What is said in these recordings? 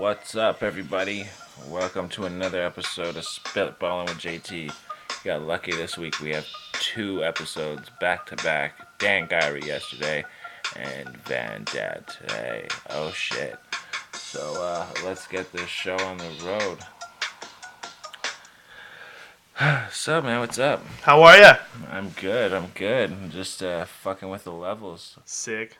What's up, everybody? Welcome to another episode of SpitBallin with JT. Got lucky this week. We have 2 episodes back to back. Dan Gyrie yesterday and Vandad today. Oh shit. So let's get this show on the road. So man, what's up? How are ya? I'm good. I'm just fucking with the levels. Sick.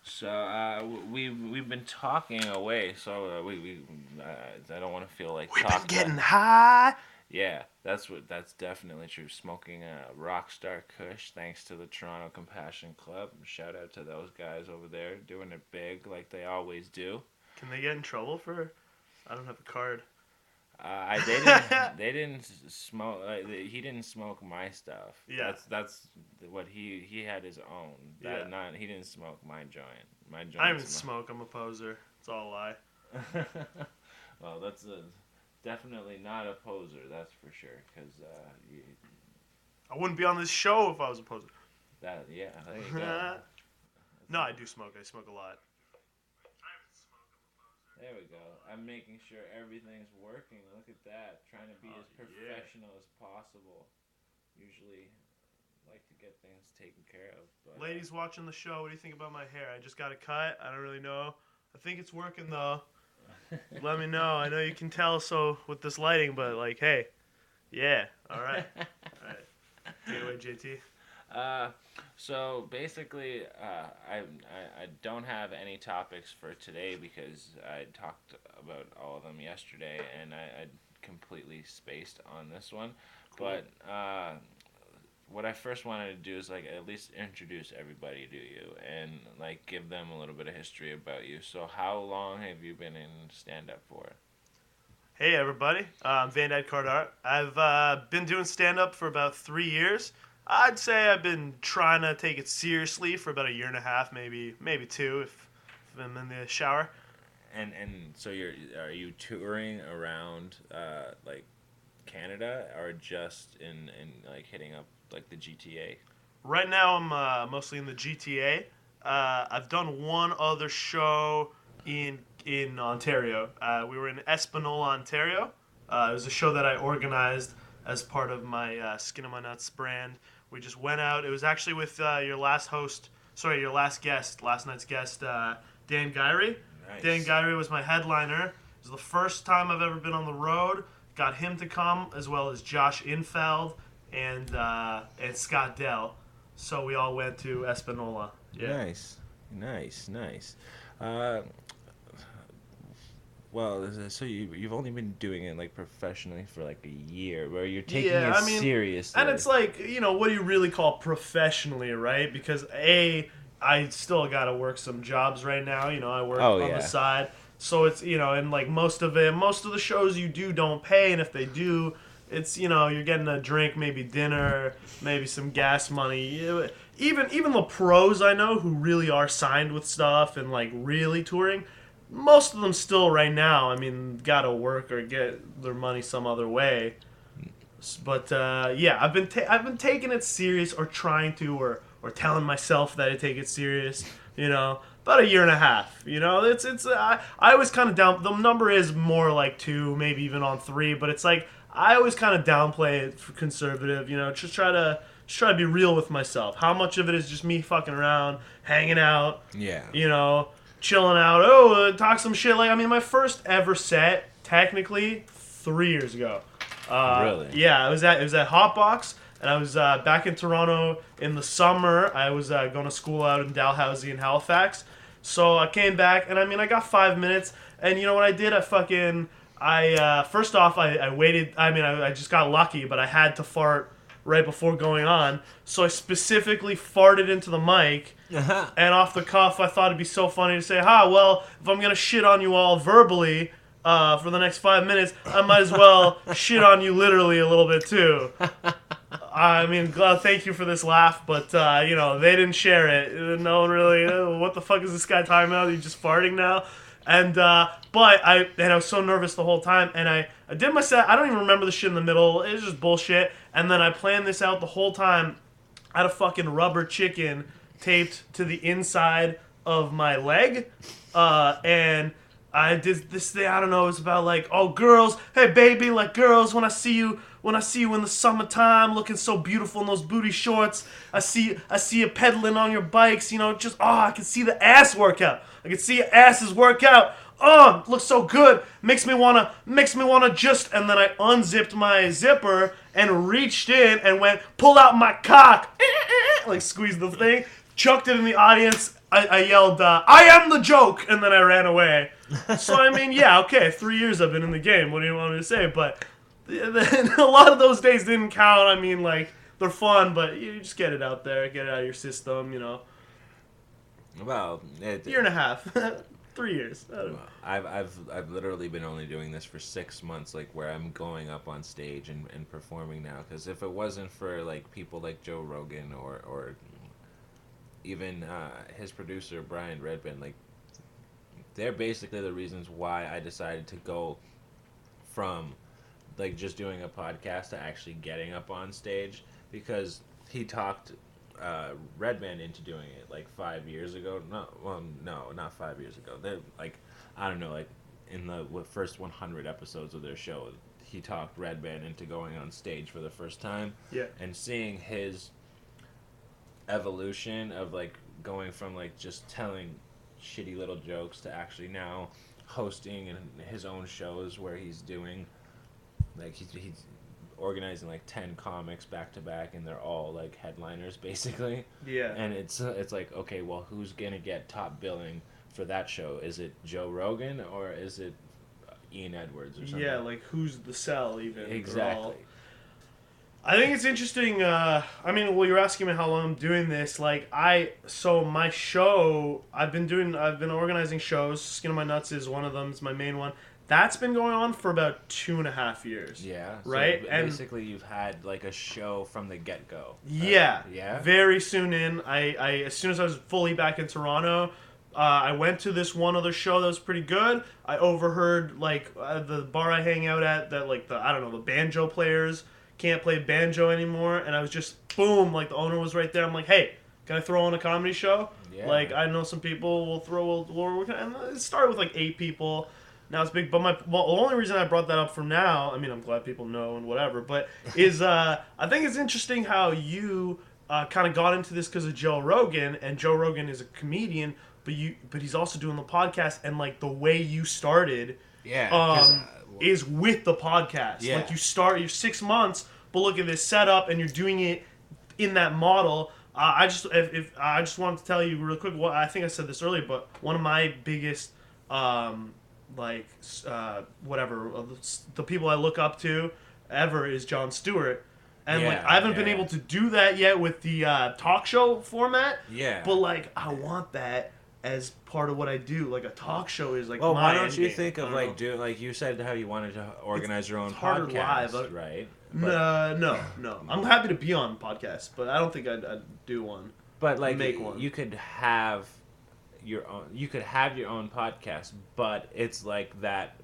So we've been talking away. So I don't want to feel like We've been talking getting about. high. Yeah, that's definitely true. Smoking a Rockstar Kush, thanks to the Toronto Compassion Club. Shout out to those guys over there doing it big like they always do. Can they get in trouble for? I don't have a card. They didn't smoke. He didn't smoke my stuff. Yeah. That's what he had his own. He didn't smoke my joint. My joint. I don't even smoke. I'm a poser. It's all a lie. Well, that's definitely not a poser. That's for sure. Because I wouldn't be on this show if I was a poser. there you go. No, I do smoke. I smoke a lot. There we go. I'm making sure everything's working. Look at that. Trying to be as professional as possible. Usually like to get things taken care of. But, Ladies watching the show, what do you think about my hair? I just got a cut. I don't really know. I think it's working though. Let me know. I know you can tell so with this lighting, but like, hey, yeah. All right. Take it away, JT. So basically, I don't have any topics for today because I talked about all of them yesterday and I completely spaced on this one. Cool. But what I first wanted to do is like at least introduce everybody to you and like give them a little bit of history about you. So how long have you been in stand-up for? Hey everybody, I'm Vandad. I've been doing stand-up for about 3 years. I'd say I've been trying to take it seriously for about a year and a half, maybe 2 if I'm in the shower. And so are you touring around like Canada or just in like hitting up like the GTA? Right now I'm mostly in the GTA. I've done one other show in Ontario. We were in Espanola, Ontario. It was a show that I organized as part of my Skin of My Nuts brand. We just went out. It was actually with your last guest, last night's guest, Dan Gyrie. Nice. Dan Gyrie was my headliner. It was the first time I've ever been on the road. Got him to come, as well as Josh Infeld and Scott Dell. So we all went to Espanola. Yeah. Nice. Well, so you've only been doing it like professionally for like a year, where you're taking it seriously. And it's like, what do you really call professionally, right? Because I still got to work some jobs right now. I work on the side. So it's, and like most of the shows you do don't pay, and if they do, it's, you're getting a drink, maybe dinner, maybe some gas money. Even the pros I know who really are signed with stuff and like really touring, most of them still right now, gotta work or get their money some other way. But I've been taking it serious, or trying to, or telling myself that I take it serious. About a year and a half. I always kind of down. The number is more like 2, maybe even on 3. But it's like I always kind of downplay it for conservative. Just try to be real with myself. How much of it is just me fucking around, hanging out? Yeah. Chilling out. Talk some shit. Like my first ever set, technically 3 years ago. Really? Yeah, it was at Hotbox, and I was back in Toronto in the summer. I was going to school out in Dalhousie in Halifax. So I came back, and I got 5 minutes, and you know what I did? First off, I waited. I just got lucky, but I had to fart right before going on. So I specifically farted into the mic, and off the cuff, I thought it'd be so funny to say, well, if I'm going to shit on you all verbally for the next 5 minutes, I might as well shit on you literally a little bit too. Thank you for this laugh, but, they didn't share it. No one really, what the fuck is this guy talking about? He's just farting now? And I was so nervous the whole time, and I did my set. I don't even remember the shit in the middle. It was just bullshit. And then I planned this out the whole time. I had a fucking rubber chicken taped to the inside of my leg, and I did this thing. I don't know. It's about like, oh, girls, hey baby, like girls. When I see you in the summertime, looking so beautiful in those booty shorts. I see you pedaling on your bikes. You know, just I can see the ass workout. I can see your asses work out. Oh, it looks so good. Makes me wanna just. And then I unzipped my zipper and reached in and went, pull out my cock, like squeezed the thing, chucked it in the audience. I yelled, I am the joke, and then I ran away. So, I mean, yeah, okay, 3 years I've been in the game. What do you want me to say? But a lot of those days didn't count. I mean, like, they're fun, but you just get it out there, get it out of your system, you know. Well, Year and a half. 3 years. I've literally been only doing this for 6 months, like where I'm going up on stage and performing now. Because if it wasn't for like people like Joe Rogan or even his producer Brian Redband, like they're basically the reasons why I decided to go from like just doing a podcast to actually getting up on stage, because he talked Redband into doing it like 5 years ago. No, not 5 years ago. They're like, I don't know, like in the first 100 episodes of their show, he talked Redband into going on stage for the first time. Yeah. And seeing his evolution of like going from like just telling shitty little jokes to actually now hosting in his own shows where he's doing like he's organizing like 10 comics back to back, and they're all like headliners basically. Yeah. And it's like, okay, well, who's gonna get top billing for that show? Is it Joe Rogan or is it Ian Edwards or something? Yeah, like who's the sell even? Exactly. I think it's interesting. I mean, well, you're asking me how long I'm doing this. Like, my show, I've been organizing shows. Skin of My Nuts is one of them. It's my main one. That's been going on for about 2.5 years. Yeah. Right? So and basically, you've had like a show from the get go. Yeah. Yeah. Very soon in, I as soon as I was fully back in Toronto, I went to this one other show that was pretty good. I overheard like the bar I hang out at that like the banjo players can't play banjo anymore, and I was just boom, like the owner was right there. I'm like, hey, can I throw on a comedy show? Yeah. Like I know some people and it started with like 8 people. Now it's big, but the only reason I brought that up for now, I mean, I'm glad people know and whatever, but is I think it's interesting how you kind of got into this because of Joe Rogan, and Joe Rogan is a comedian, but he's also doing the podcast, and like the way you started, is with the podcast. Yeah. Like you're 6 months, but look at this setup, and you're doing it in that model. I just wanted to tell you real quick. I think I said this earlier, but one of my biggest the people I look up to ever is Jon Stewart. And like I haven't been able to do that yet with the talk show format. Yeah. But like I want that as part of what I do. Like a talk show is like. Well, my why don't end you game. think of like doing, like you said how you wanted to organize your own harder podcast, live, right? No. I'm happy to be on podcasts, but I don't think I'd do one. But like make one. You could have your own podcast, but it's like that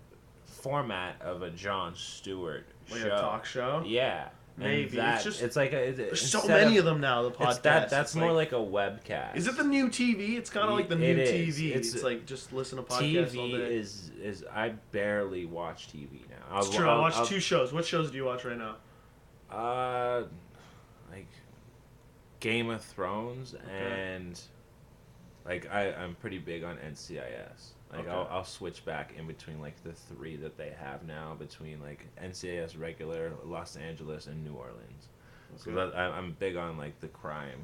format of a Jon Stewart Like show. a talk show? Yeah. Maybe. It's like there's so many of them now, the podcast. That's more like a webcast. Is it the new TV? It's kind of like the new TV. It's like just listen to podcasts all day. TV is I barely watch TV now. It's true. I watch 2 shows. What shows do you watch right now? Like Game of Thrones, and like I'm pretty big on NCIS. Like I'll switch back in between like the 3 that they have now, between like NCIS regular, Los Angeles, and New Orleans. Okay. So I'm big on like the crime.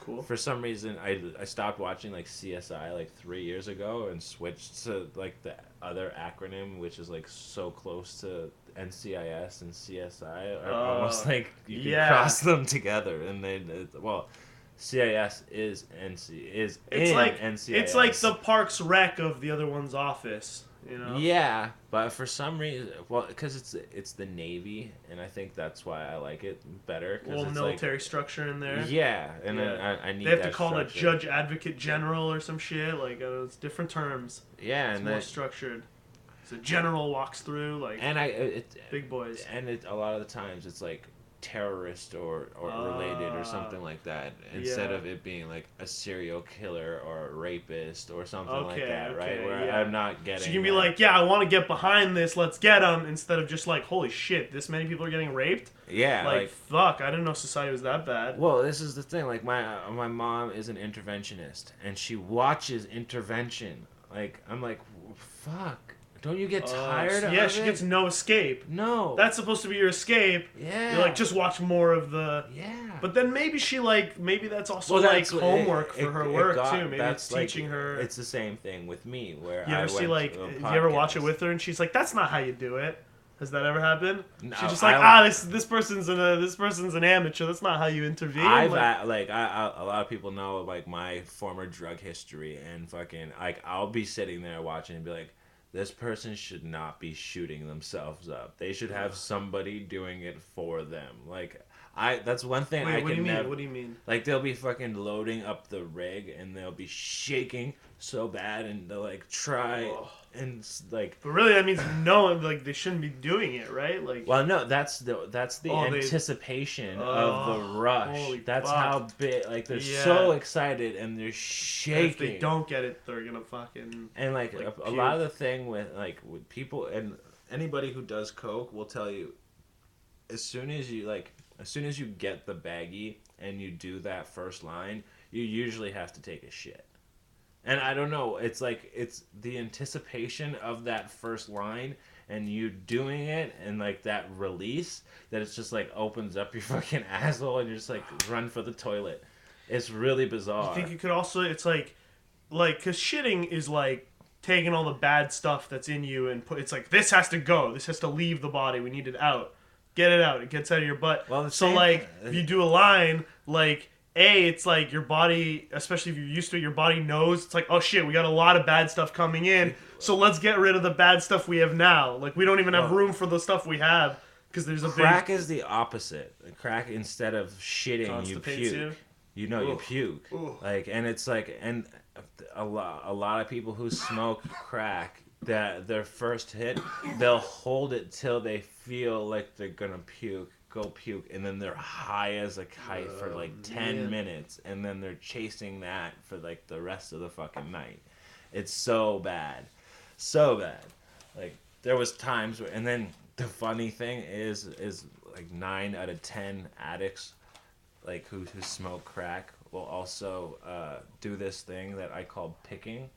Cool. For some reason, I stopped watching like CSI like 3 years ago and switched to like the other acronym, which is like so close to NCIS and CSI, are almost like you can cross them together, and CIS is NCIS. It's like the Parks Rec of the other one's office, you know? Yeah, but for some reason, because it's the Navy, and I think that's why I like it better. A little military structure in there. Yeah, and I need. They have to call it Judge Advocate General or some shit. Like it's different terms. Yeah, it's more structured. So general walks through like. And big boys. And a lot of the times it's like terrorist or related or something like that, instead of it being like a serial killer or a rapist or something like that, right? Where I'm not getting. So you can be like, yeah, I want to get behind this. Let's get them, instead of just like, holy shit, this many people are getting raped. Yeah, like fuck, I didn't know society was that bad. Well, this is the thing. Like my mom is an interventionist, and she watches intervention. Like I'm like, fuck. Don't you get tired of it? Yeah, she gets no escape. No. That's supposed to be your escape. Yeah. You're like, just watch more of the... Yeah. But then maybe maybe that's also homework for her work, too. Maybe it's teaching her... It's the same thing with me, where you ever watch it with her and she's like, that's not how you do it? Has that ever happened? No, she's just like, this person's an amateur. That's not how you intervene. A lot of people know like my former drug history, and fucking like I'll be sitting there watching and be like, this person should not be shooting themselves up. They should have somebody doing it for them. Like that's one thing. Wait, what do you mean? Like they'll be fucking loading up the rig and they'll be shaking so bad, and they'll like try and like. But really, that means no, like they shouldn't be doing it, right? Like. Well, no, that's the anticipation of the rush. That's how big. Like they're so excited and they're shaking. And if they don't get it, they're gonna fucking. And like a lot of the thing with people, and anybody who does coke will tell you, as soon as you get the baggie and you do that first line, you usually have to take a shit. And I don't know, it's like it's the anticipation of that first line and you doing it, and like that release that it's just like opens up your fucking asshole and you're just like run for the toilet. It's really bizarre. I think you could also, it's like because shitting is like taking all the bad stuff that's in you and it's like, this has to go, this has to leave the body, we need it out. Get it out. It gets out of your butt. Well, so like, if you do a line, like, it's like your body, especially if you're used to it, your body knows. It's like, oh shit, we got a lot of bad stuff coming in, so let's get rid of the bad stuff we have now. Like, we don't even have room for the stuff we have, because there's a crack is the opposite. Crack, instead of shitting, you puke. You puke. Ooh. Like, and it's like, and a lot of people who smoke crack, that their first hit, they'll hold it till they feel like they're gonna go puke, and then they're high as a kite for like 10 minutes, and then they're chasing that for like the rest of the fucking night. It's so bad. Like there was times where, and then the funny thing is like 9 out of 10 addicts like who smoke crack will also do this thing that I call picking.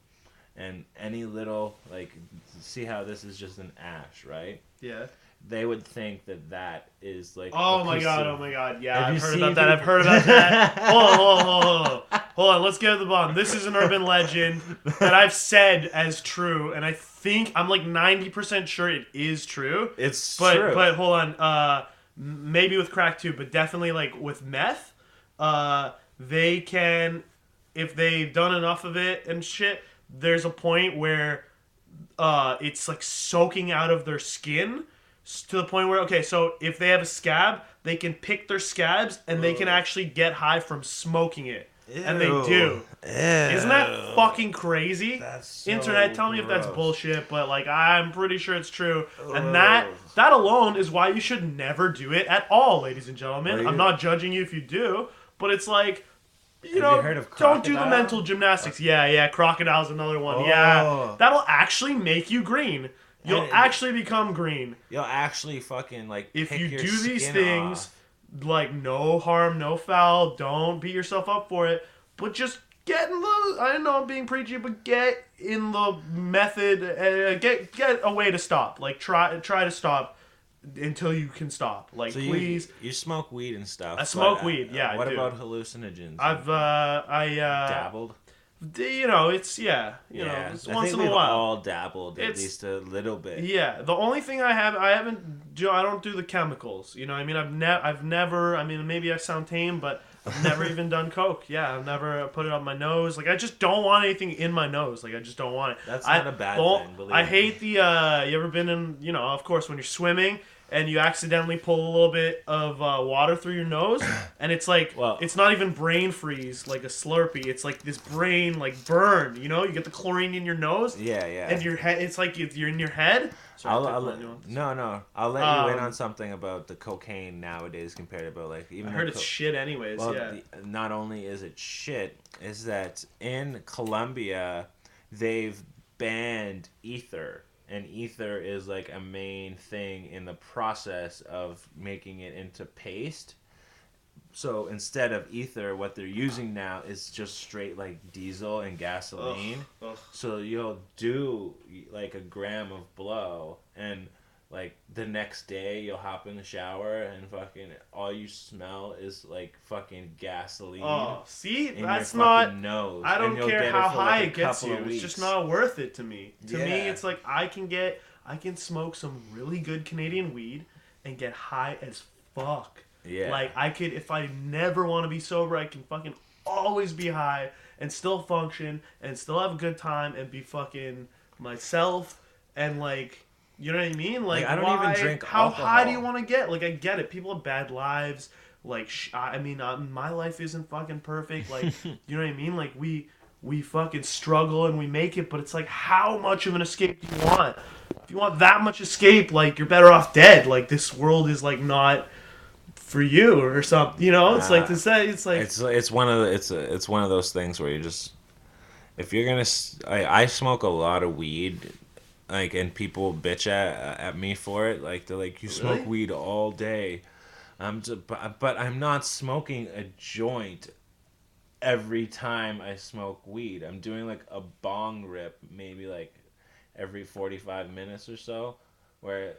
And any little, like, see how this is just an ash, right? Yeah. They would think that is like. Oh my god! Yeah, I've heard about that. Hold on. Let's get to the bottom. This is an urban legend that I've said as true, and I think I'm like 90% sure it is true. It's true. But hold on. Maybe with crack too, but definitely like with meth, they can, if they've done enough of it and shit. There's a point where it's like soaking out of their skin to the point where, okay, so if they have a scab, they can pick their scabs and they can actually get high from smoking it. Ew. And they do. Ew. Isn't that fucking crazy? That's so Internet, tell me if that's bullshit, but like I'm pretty sure it's true. And that alone is why you should never do it at all, ladies and gentlemen. I'm not judging you if you do, but it's like, you know, don't do the mental gymnastics. Yeah, crocodile's another one. Oh. Yeah, that'll actually make you green. You'll actually become green. You'll actually fucking like. If you do these things, like no harm, no foul. Don't beat yourself up for it, but just get in the. I know I'm being preachy, but get in the method. Get a way to stop. Like try to stop. Until you can stop. Like, so please. You smoke weed and stuff. I smoke weed, yeah. What about hallucinogens? I've dabbled. You know, it's you know, it's once in a while. We've all dabbled at least a little bit. Yeah, the only thing I don't do the chemicals. You know, I mean, I've never. I mean, maybe I sound tame, but I've never even done coke. Yeah, I've never put it on my nose. Like, I just don't want anything in my nose. Like, I just don't want it. That's not a bad thing. I hate the. You ever been in? You know, of course, when you're swimming and you accidentally pull a little bit of water through your nose, and it's like Well, it's not even brain freeze like a Slurpee. It's like this brain like burn. You know, you get the chlorine in your nose, yeah, yeah. and your head. It's like you're in your head. Sorry, No, no. I'll let you in on something about the cocaine nowadays compared to like I even heard it's shit anyways. well, Yeah. not only is it shit, is that in Colombia they've banned ether, and ether is like a main thing in the process of making it into paste. So instead of ether, what they're using now is just straight like diesel and gasoline. Ugh, ugh. So you'll do like a gram of blow, and like the next day you'll hop in the shower and fucking all you smell is like fucking gasoline Oh, see, in that's your not. fucking nose. I And don't you'll care get how for high like a it gets couple you. of It's weeks. just not worth it to me. To me, Yeah. it's like I can smoke some really good Canadian weed and get high as fuck. Yeah. Like I could, if I never want to be sober, I can fucking always be high and still function and still have a good time and be fucking myself and like. You know what I mean? Like, I don't why? even drink How high do you alcohol. want to get? Like, I get it. People have bad lives. Like, I mean, my life isn't fucking perfect. Like, you know what I mean? Like, we fucking struggle and we make it, but it's like, how much of an escape do you want? If you want that much escape, like, you're better off dead. Like, this world is like not for you or something. You know? It's like Uh, to say, it's like, it's one of the, it's one of those things where you just if you're gonna I smoke a lot of weed like and people bitch at me for it like they're like you smoke really? weed all day. But I'm not smoking a joint every time I smoke weed. I'm doing like a bong rip maybe like every 45 minutes or so where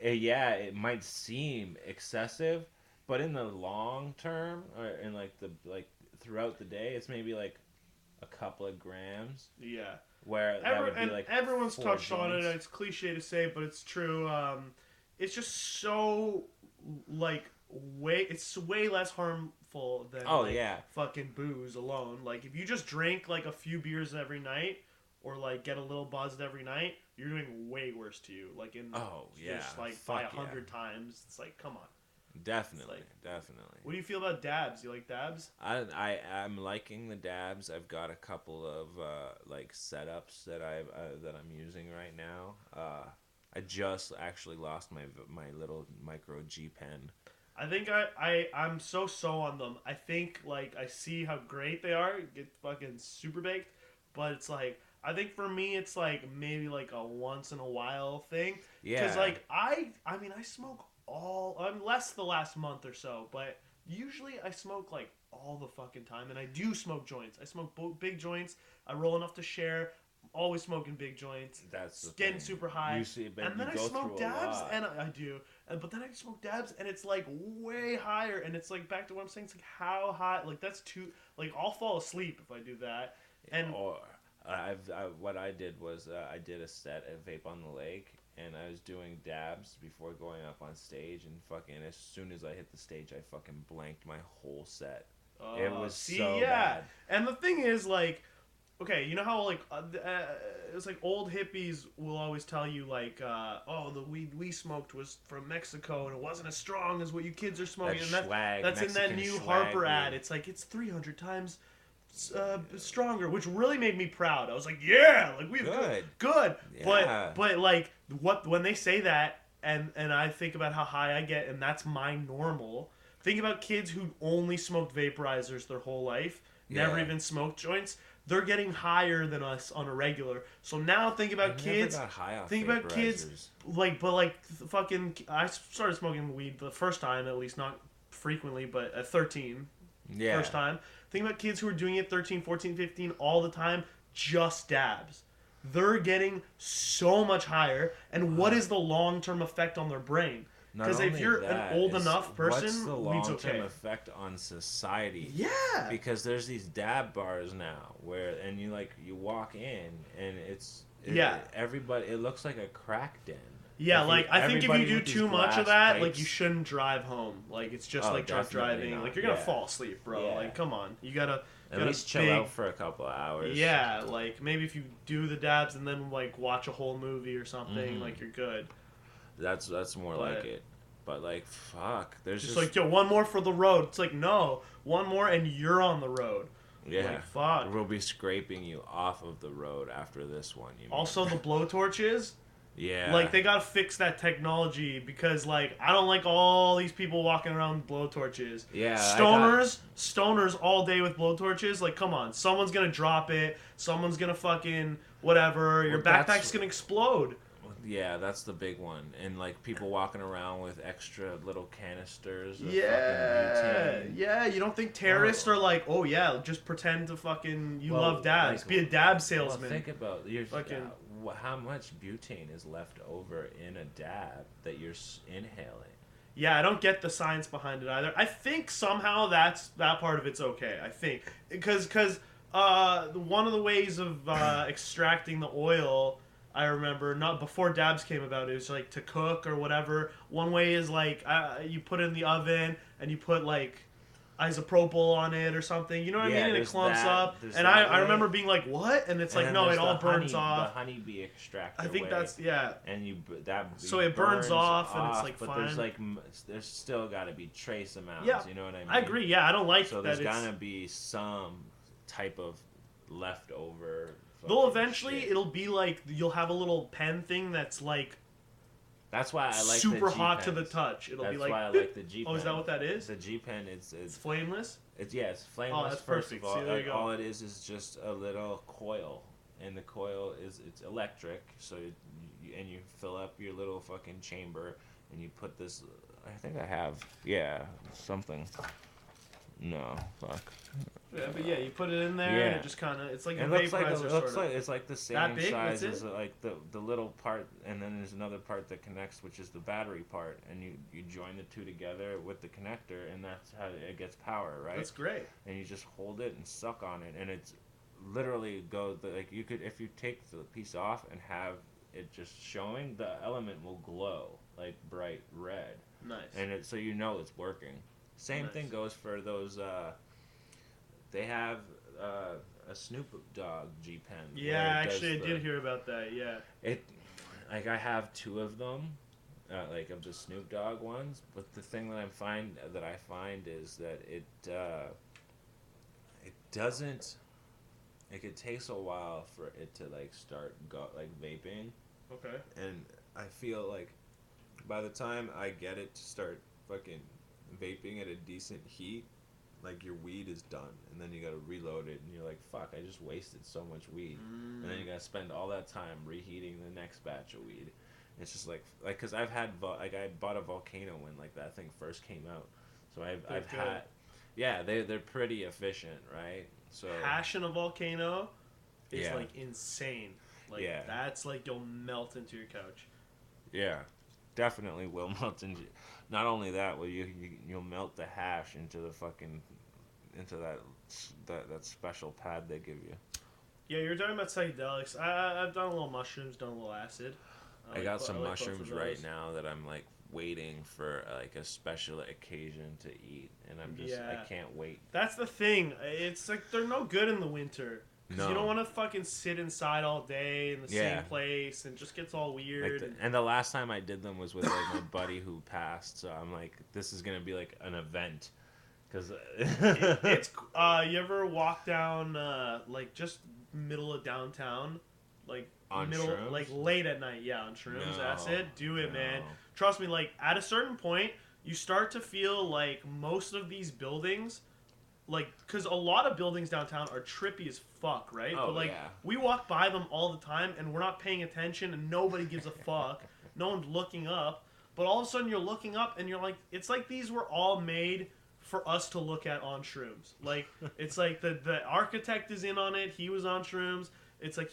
yeah, it might seem excessive, but in the long term or in like the like throughout the day it's maybe like a couple of grams Yeah. where that would be And like everyone's four touched on it. joints. It's cliche to say, but it's true. It's just so like it's way less harmful than Oh like yeah, fucking booze alone. Like if you just drink like a few beers every night or like get a little buzzed every night, you're doing way worse to you. Like in oh yeah, just like by fuck yeah, 100 times. It's like come on. It's definitely, like definitely. what do you feel about dabs? You like dabs? I'm liking the dabs. I've got a couple of like setups that I'm using right now. I just actually lost my little micro G pen. I think I'm so on them. I think like I see how great they are, get fucking super baked, but it's like I think for me it's like maybe like a once in a while thing because Yeah, like I mean I smoke all I'm less the last month or so, but usually I smoke like all the fucking time and I do smoke joints. I smoke big joints. I roll enough to share. Always smoking big joints, that's the getting thing. super high, You see, but and you then I go smoke through a dabs, lot. and I do, but then I smoke dabs, and it's like way higher, and it's like back to what I'm saying. It's like how high, like that's too, like I'll fall asleep if I do that, and Or what I did was I did a set at Vape on the Lake, and I was doing dabs before going up on stage, and fucking as soon as I hit the stage, I fucking blanked my whole set. It was see, so yeah, bad. and the thing is like. Okay, you know how like it's like old hippies will always tell you like, oh, the weed we smoked was from Mexico and it wasn't as strong as what you kids are That smoking, and swag, that's in that Mexican new swag Harper ad. weed. It's like it's 300 times stronger, which really made me proud. I was like, yeah, like we have Good. good. Yeah. But like what when they say that, and I think about how high I get, and that's my normal. Think about kids who only smoked vaporizers their whole life, never Yeah. even smoked joints. They're getting higher than us on a regular. So now think I about never kids. got high off Think about kids vaporizers. like, but like fucking. I started smoking weed the first time, at least not frequently, but at 13, Yeah. first time. Think about kids who are doing it 13, 14, 15 all the time, just dabs. They're getting so much higher. And what is the long term effect on their brain? Not Because if only you're an that, old is enough what's the person, weed's long-term okay. effect on society? Yeah. Because there's these dab bars now where, and you walk in and Yeah. everybody, it looks like a crack den. Yeah, like I think if you Everybody do with these too much of glass that, like you pipes. shouldn't drive home. Like it's just Oh, like drunk definitely driving. not. Like you're gonna Yeah. fall asleep, bro. Yeah. Like come on, you gotta At got a least chill big out for a couple of hours. yeah. Like maybe if you do the dabs and then like watch a whole movie or something, Mm-hmm. like you're good. That's more like But it. But like, fuck, there's just just like, yo, one more for the road. It's like, no, one more and you're on the road. yeah. Like, fuck. We'll be scraping you off of the road after this one. You Also, mean? the blowtorches. Yeah. Like, they gotta fix that technology because, like, I don't like all these people walking around with blowtorches. Yeah, I got. Stoners all day with blowtorches. Like, come on, someone's gonna drop it. Someone's gonna fucking whatever. Your Well, backpack's gonna explode. yeah, that's the big one. And like people walking around with extra little canisters of Yeah, fucking butane. yeah. You don't think terrorists are like, oh yeah, just pretend to fucking you Well, love dabs, like, be a dab well, salesman. think about your Fucking how much butane is left over in a dab that you're inhaling. yeah, I don't get the science behind it either. I think somehow that part of it's okay. I think because one of the ways of extracting the oil, I remember not before dabs came about. It was like to cook or whatever. One way is like you put it in the oven and you put like isopropyl on it or something. You know what I Yeah, mean? And it there's clumps that. up. There's And that I way. remember being like, what? And it's And like, then no, there's it all burns the off. honeybee extractor I think way. that's yeah. And that So it burns off and it's like but fine. there's like there's still got to be trace amounts. Yeah, You know what I mean? I agree. Yeah, I don't like So that. there's gotta be some type of leftover. Though fucking eventually shit. it'll be like you'll have a little pen thing that's like That's why I like super the G hot to pens. the touch. It'll That's be like why I like the G pen. oh, is that what that is? The G pen. It's flameless. It's yeah, it's flameless. Oh, that's first perfect. of all, See, there you go. all it is just a little coil, and the coil it's electric. So and you fill up your little fucking chamber, and you put this. I think I have something. No, fuck. Yeah, but yeah, you put it in there and Yeah. it just kind of it's like a It looks vaporizer like sort of. it's like the That same big? size That's as it? like the little part, and then there's another part that connects, which is the battery part, and you join the two together with the connector, and that's how it gets power, right? That's great. And you just hold it and suck on it, and it's literally like you could, if you take the piece off and have it just showing, the element will glow like bright red, Nice. and so you know it's working. Same Nice. thing goes for those. They have a Snoop Dogg G pen. Yeah, actually, I did hear about that. Yeah. It, like I have two of them, like of the Snoop Dogg ones. But the thing that I find is that it doesn't. Like it takes a while for it to like start like vaping, Okay. and I feel like by the time I get it to start fucking vaping at a decent heat, like your weed is done, and then you gotta reload it, and you're like, fuck, I just wasted so much weed, and then you gotta spend all that time reheating the next batch of weed. It's just like because I've had I bought a Volcano when like that thing first came out, so I've good. had, yeah, they're pretty efficient, right? So Passion of Volcano is Yeah. like insane. Like Yeah. that's like you'll melt into your couch. yeah, definitely will melt into. Not only that, well you'll melt the hash into the fucking into that special pad they give you. Yeah, you're talking about psychedelics. I've done a little mushrooms, done a little acid. I got some I like both of mushrooms those. right now that I'm like waiting for like a special occasion to eat, and I Yeah. can't wait. That's the thing. It's like they're no good in the winter. Because you No. don't want to fucking sit inside all day in the Yeah. same place and just gets all Like weird. and the last time I did them was with like my buddy who passed, so I'm like, this is gonna be like an event, because It's you ever walk down like just middle of downtown, like On middle shrooms? like late at night, yeah, on shrooms. No, That's it. Do it, man. no. Trust me. Like at a certain point, you start to feel like most of these buildings, like because a lot of buildings downtown are trippy as fuck, right? Oh, but like yeah. we walk by them all the time, and we're not paying attention, and nobody gives a fuck. No one's looking up. But all of a sudden, you're looking up, and you're like, it's like these were all made for us to look at on shrooms. Like it's like the architect is in on it. He was on shrooms. It's like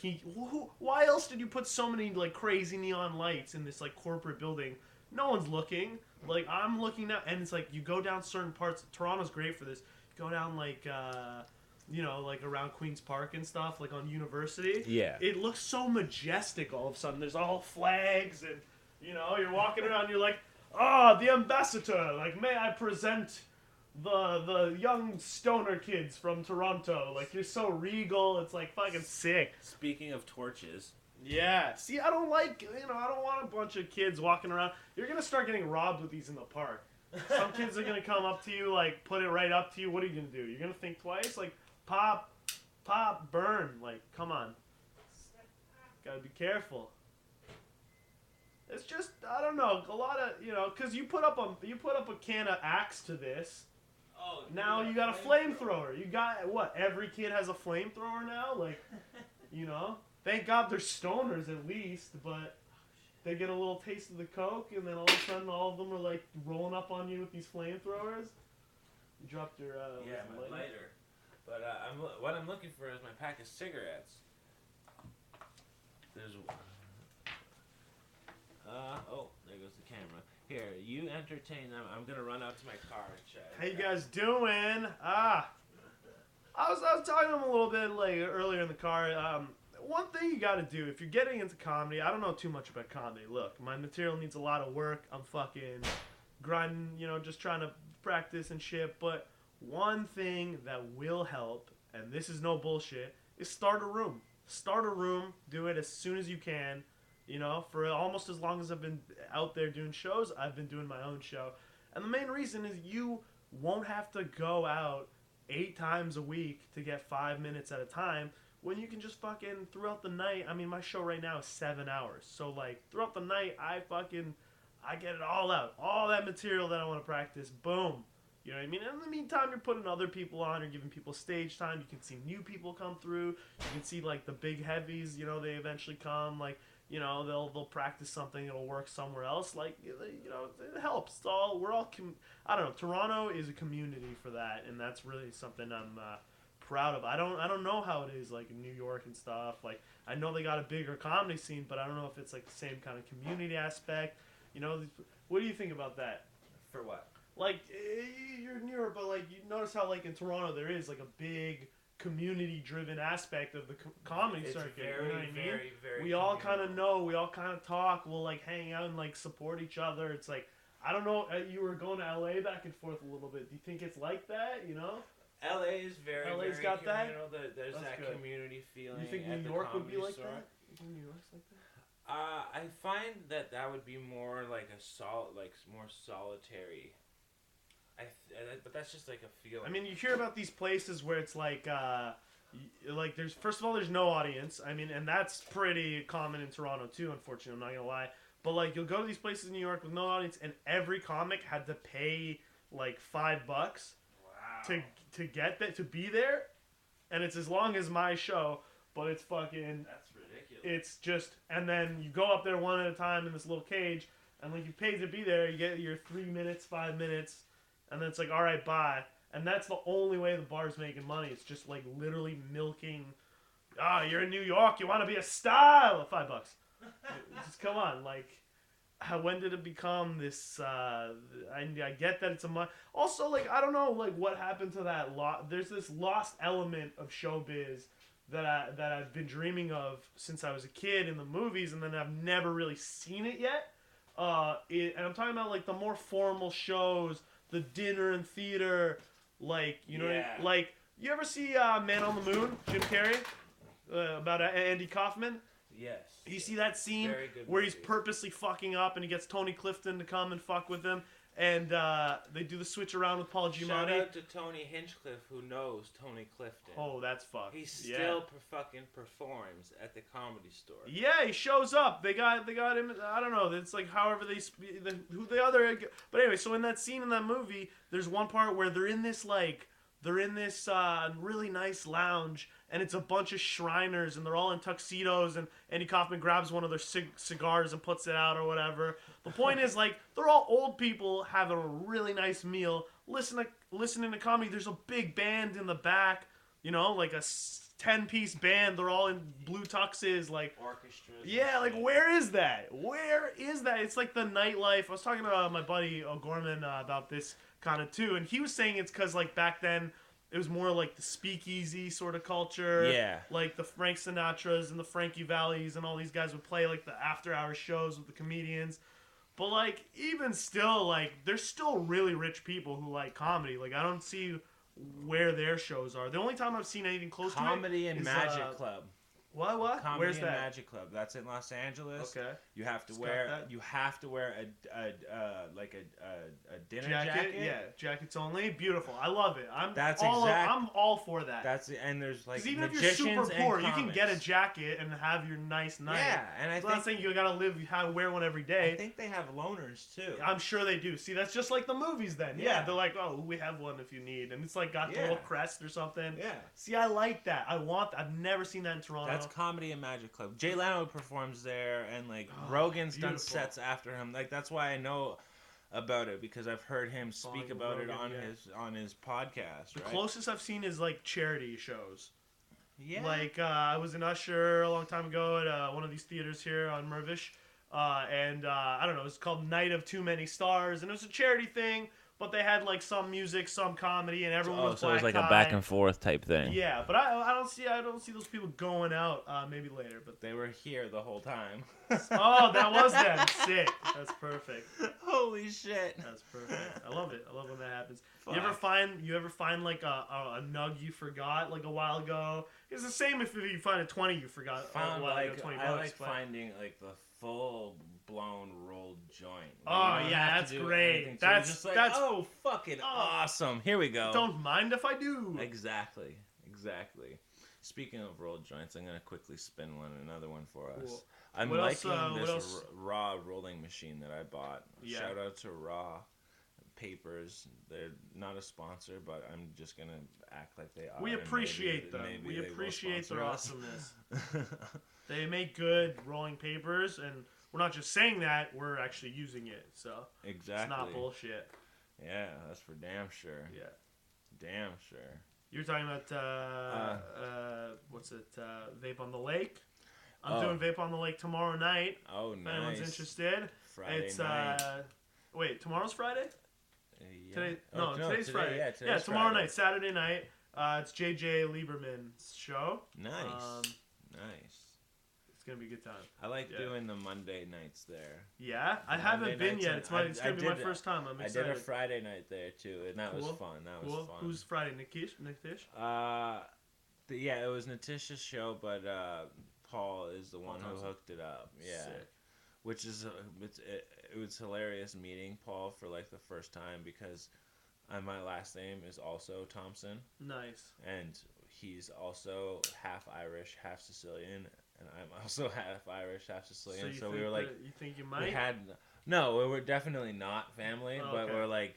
why else did you put so many like crazy neon lights in this like corporate building? No one's looking. Like I'm looking now, and it's like you go down certain parts. Toronto's great for this. You go down like like around Queen's Park and stuff, like on University. Yeah. It looks so majestic all of a sudden. There's all flags, and you're walking around. You're like, the ambassador. Like, may I present the young stoner kids from Toronto? Like, you're so regal. It's like fucking sick. Speaking of torches, Yeah. See, I don't like, I don't want a bunch of kids walking around. You're going to start getting robbed with these in the park. Some kids are going to come up to you, like, put it right up to you. What are you going to do? You're going to think twice? Like, pop, pop, burn. Like, come on. Gotta be careful. It's just, I don't know, a lot of, because you put up a can of Axe to this. Oh, Now you got a flamethrower. You got, what, every kid has a flamethrower now? Like, thank God they're stoners at least, but they get a little taste of the Coke, and then all of a sudden all of them are, like, rolling up on you with these flamethrowers. You dropped your, my lighter. But what I'm looking for is my pack of cigarettes. There's... there goes the camera. Here, you entertain them. I'm gonna run out to my car and check. How you guys doing? I was talking to him a little bit like earlier in the car. One thing you got to do if you're getting into comedy, I don't know too much about comedy. Look, my material needs a lot of work. I'm fucking grinding, just trying to practice and shit. But one thing that will help, and this is no bullshit, is start a room. Start a room. Do it as soon as you can. For almost as long as I've been out there doing shows, I've been doing my own show. And the main reason is you won't have to go out 8 times a week to get 5 minutes at a time when you can just fucking throughout the night. I mean, my show right now is 7 hours. So, like, throughout the night, I get it all out. All that material that I want to practice, boom. You know what I mean? And in the meantime, you're putting other people on, you're giving people stage time. You can see new people come through. You can see, like, the big heavies, they eventually come, like, they'll practice something, it'll work somewhere else. Like, it helps. I don't know. Toronto is a community for that, and that's really something I'm proud of. I don't know how it is like in New York and stuff. Like, I know they got a bigger comedy scene, but I don't know if it's like the same kind of community aspect. What do you think about that? For what? Like, you're in Europe, but like you notice how like in Toronto there is like a big community-driven aspect of the comedy circuit. Very, you know what I mean? very, very. We all kind of know. We all kind of talk. We'll like hang out and like support each other. It's like, I don't know. You were going to LA back and forth a little bit. Do you think it's like that? LA is very. LA's very got communal. that. There's That's that good. community feeling. You think at New the York would be like store. that? You think New York's like that? I find that would be more like more solitary. But that's just like a feeling. I mean, you hear about these places where it's like there's first of all there's no audience. I mean, and that's pretty common in Toronto too. Unfortunately, I'm not gonna lie. But like you'll go to these places in New York with no audience, and every comic had to pay like $5 to get that to be there, and it's as long as my show. But it's fucking. That's ridiculous. It's just, and then you go up there one at a time in this little cage, and like you paid to be there, you get your 3 minutes, 5 minutes, and then it's like, all right, bye. And that's the only way the bar's making money. It's just like literally milking. You're in New York, you want to be a star? $5. Just come on, like. When did it become this? I get that it's a also like I don't know like what happened to that. There's this lost element of showbiz that I've been dreaming of since I was a kid in the movies, and then I've never really seen it yet. And I'm talking about like the more formal shows, the dinner and theater, like like you ever see Man on the Moon, Jim Carrey, about Andy Kaufman? Yes. You see that scene where he's purposely fucking up and he gets Tony Clifton to come and fuck with him, and they do the switch around with Paul Giamatti. Shout out to Tony Hinchcliffe, who knows Tony Clifton. Oh, that's fucked. He still fucking performs at the Comedy Store. Yeah, he shows up. They got him. I don't know. It's like however who the other. But anyway, so in that scene in that movie, there's one part where they're in this really nice lounge, and it's a bunch of Shriners, and they're all in tuxedos, and Andy Kaufman grabs one of their cigars and puts it out or whatever. The point is, like, they're all old people having a really nice meal, listening to comedy. There's a big band in the back, like a 10-piece band. They're all in blue tuxes, like orchestras. Yeah, like where is that? Where is that? It's like the nightlife. I was talking to my buddy O'Gorman about this kind of too, and he was saying it's because like back then it was more like the speakeasy sort of culture. Yeah. Like the Frank Sinatras and the Frankie Vallis and all these guys would play like the after-hour shows with the comedians. But like even still, like there's still really rich people who like comedy. Like I don't see where their shows are. The only time I've seen anything close Comedy to it and is, Magic Club. What? Comedy Where's and that? Magic Club. That's in Los Angeles. Okay. You have to It's got wear. that. You have to wear a dinner Jacket, jacket. yeah, jackets only. Beautiful. I love it. That's I'm all for that. And there's like Because even if you're magicians super poor, and you can comics. get a jacket and have your nice night. Yeah, and I'm not saying you gotta wear one every I day. think they have loners too. I'm sure they do. See, that's just like the movies then. Yeah, they're like, oh, we have one if you need. And it's like got the little crest or something. Yeah. See, I like that. I've never seen that in Toronto. That's Comedy and Magic Club. Jay Leno performs there, and like Rogan's done sets after him. Like that's why I know about it, because I've heard him speak about it on his podcast. The closest I've seen is like charity shows. Yeah. Like I was an usher a long time ago at one of these theaters here on Mervish, and I don't know, it was called Night of Too Many Stars, and it was a charity thing. But they had like some music, some comedy, and everyone was so it was like black a tie. back and forth type thing. Yeah, but I don't see those people going out. Maybe later, but they were here the whole time. Oh, that was them. Sick. That's perfect. Holy shit. That's perfect. I love it. I love when that happens. Fuck. You ever find like a nug you forgot like a while ago? It's the same if you find a 20 you forgot a while ago. 20 bucks. I like finding like the full blown rolled joint. Oh yeah, that's great. That's oh fucking awesome. Here we go. Don't mind if I do. Exactly. Speaking of rolled joints, I'm gonna quickly spin another one for us. Cool. I'm liking this Raw rolling machine that I bought. Yeah. Shout out to Raw Papers. They're not a sponsor, but I'm just gonna act like they are. We appreciate them. We appreciate their awesomeness. They make good rolling papers, and we're not just saying that, we're actually using it. So exactly, it's not bullshit. Yeah, that's for damn sure. Yeah, damn sure. You're talking about Vape on the Lake. I'm doing Vape on the Lake tomorrow night. Oh, nice. If anyone's interested. Friday night. Wait, tomorrow's Friday? Yeah. Today's Friday. Yeah, today's tomorrow Friday. night, Saturday night. It's JJ Lieberman's show. Nice. Nice. It's gonna be a good time. I like doing the Monday nights there. Yeah, I haven't been yet. It's gonna be my first time. I'm excited. I did a Friday night there too, and that was fun. That was fun. Who's Friday? Nitish? Yeah, it was Natisha's show, but Paul is the one who hooked it up. Yeah. Sick. Which is it was hilarious meeting Paul for like the first time, because my last name is also Thompson. Nice. And he's also half Irish, half Sicilian, and I'm also half Irish, half Sicilian. So we were like, you think you might? No, we were definitely not family, but we're like.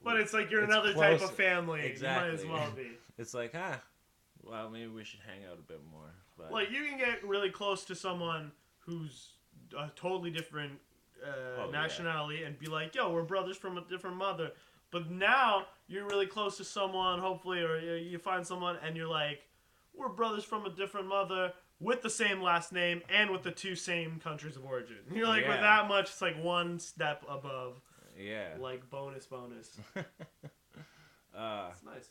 But it's like you're another type of family. Exactly. You might as well be. It's like, well, maybe we should hang out a bit more. But like, you can get really close to someone who's a totally different nationality and be like, yo, we're brothers from a different mother. But now you're really close to someone, hopefully, or you find someone and you're like, we're brothers from a different mother with the same last name and with the two same countries of origin. You're like, with that much, it's like one step above. Yeah. Like bonus. It's nice.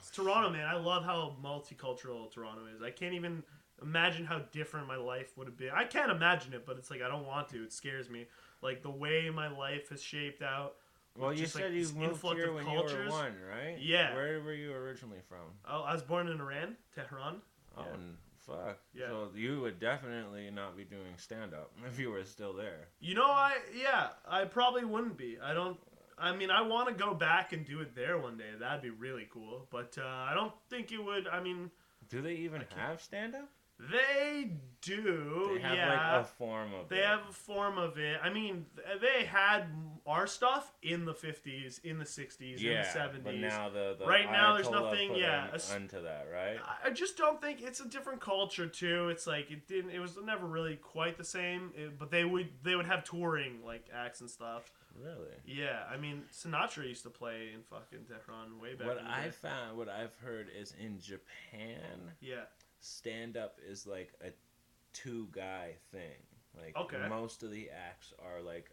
It's Toronto, man. I love how multicultural Toronto is. I can't even imagine how different my life would have been. I can't imagine it, but it's like I don't want to. It scares me. Like the way my life has shaped out. Well, you said you moved here when you were 1, right? Yeah. Where were you originally from? Oh, I was born in Iran, Tehran. Oh, fuck. Yeah. So you would definitely not be doing stand-up if you were still there. You know, I probably wouldn't be. I want to go back and do it there one day. That'd be really cool. But I don't think it would. I mean... Do they even have stand-up? They do. They have like a form of it. They have a form of it. I mean, they had our stuff in the 50s, in the 60s, in the 70s. But now the right now there's nothing. Onto that, right? I just don't think it's a different culture too. It's like it was never really quite the same. But they would have touring like acts and stuff. Really? Yeah, I mean Sinatra used to play in fucking Tehran way back. What I've heard is in Japan. Yeah. Stand-up is like a 2-guy thing. Like most of the acts are like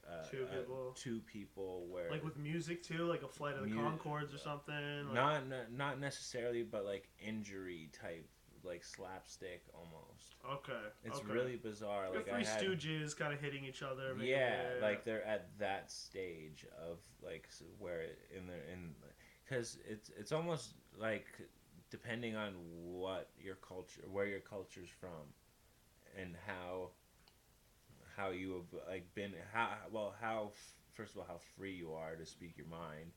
two people where like with music too, like a Flight of the Conchords or something. Like, not necessarily, but like injury type, like slapstick almost. Okay. It's really bizarre. Like Three Stooges kind of hitting each other. Maybe. Yeah, like they're at that stage of like where because it's almost like depending on where your culture's from, and how you have like been how first of all how free you are to speak your mind.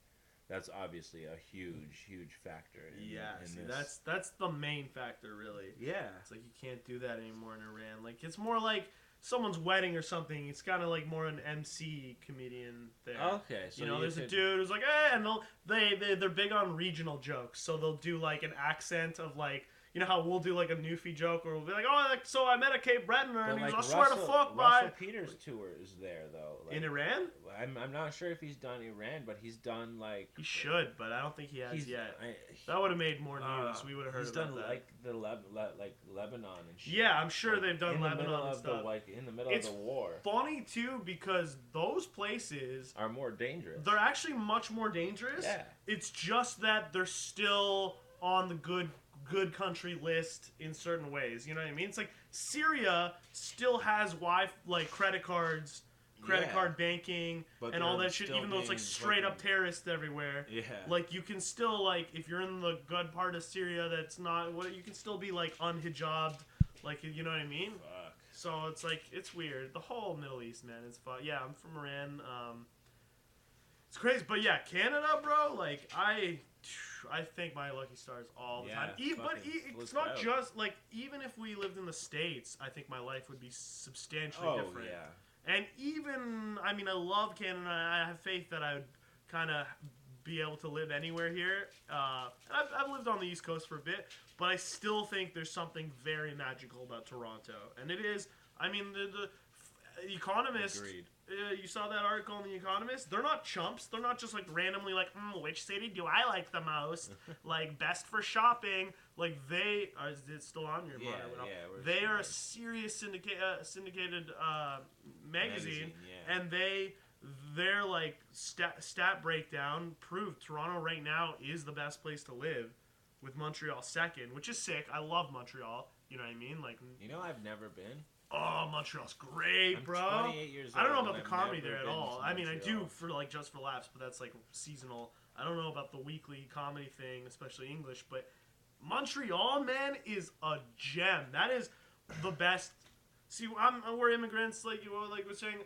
That's obviously a huge factor in See, this. that's the main factor, really. Yeah. It's like you can't do that anymore in Iran. Like it's more like someone's wedding or something. It's kind of like more an MC comedian there. Okay, so there's a dude who's like, and they're big on regional jokes, so they'll do like an accent of like. You know how we'll do like a Newfie joke, or we'll be like, "Oh, like, so I met a Cape Brettoner, and he was, I swear to fuck, Russell my." Peters' tour is there though. In Iran? I'm not sure if he's done Iran, but he's done like he should, but I don't think he has yet. That would have made more news. We would have heard he's about done that. Like the like Lebanon and shit. Yeah, I'm sure they've done in Lebanon the middle and of stuff. in the middle It's of the war. Funny too because those places are more dangerous. They're actually much more dangerous. Yeah. It's just that they're still on the good country list in certain ways. You know what I mean? It's like Syria still has credit cards, card banking, and all that shit. Even though it's like straight up terrorists everywhere. Yeah. Like you can still like if you're in the good part of Syria, that's not what you can still be like unhijabed. Like you know what I mean? Fuck. So it's like it's weird. The whole Middle East, man. It's fun. Yeah, I'm from Iran. It's crazy, but yeah, Canada, bro. Like I thank my lucky stars all the time. It's not just like even if we lived in the States, I think my life would be substantially different. Yeah. And even I mean, I love Canada. I have faith that I would kind of be able to live anywhere here. I've lived on the East Coast for a bit, but I still think there's something very magical about Toronto, and it is. I mean, the Economist. Agreed. You saw that article in The Economist? They're not chumps. They're not just like randomly like, which city do I like the most? Like, best for shopping. Like, they are. Is it still on your mind? Yeah. They are a serious syndicated magazine, and their like stat breakdown proved Toronto right now is the best place to live, with Montreal second, which is sick. I love Montreal. You know what I mean? Like, I've never been. Oh, Montreal's great, bro. I'm 28 years old. I don't know about the comedy there at all. I mean, I do for like just for laughs, but that's like seasonal. I don't know about the weekly comedy thing, especially English. But Montreal, man, is a gem. That is the best. See, we're immigrants, like you were saying.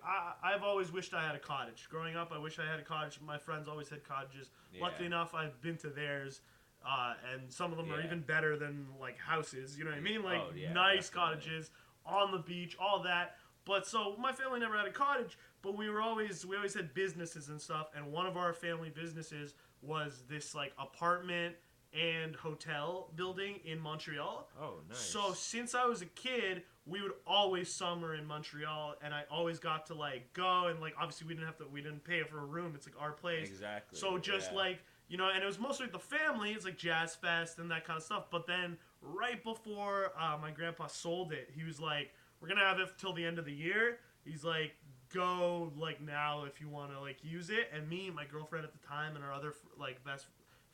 I've always wished I had a cottage. Growing up, I wish I had a cottage. My friends always had cottages. Yeah. Luckily enough, I've been to theirs. And some of them are even better than like houses. You know what I mean? Like nice cottages on the beach, all that. But so my family never had a cottage, but we always had businesses and stuff. And one of our family businesses was this like apartment and hotel building in Montreal. Oh, nice. So since I was a kid, we would always summer in Montreal, and I always got to like go and like obviously we didn't pay for a room. It's like our place. Exactly. So just like. You know, and it was mostly with the family. It's like Jazz Fest and that kind of stuff. But then right before my grandpa sold it, he was like, we're going to have it till the end of the year. He's like, go like now if you want to like use it. And me, my girlfriend at the time, and our other like best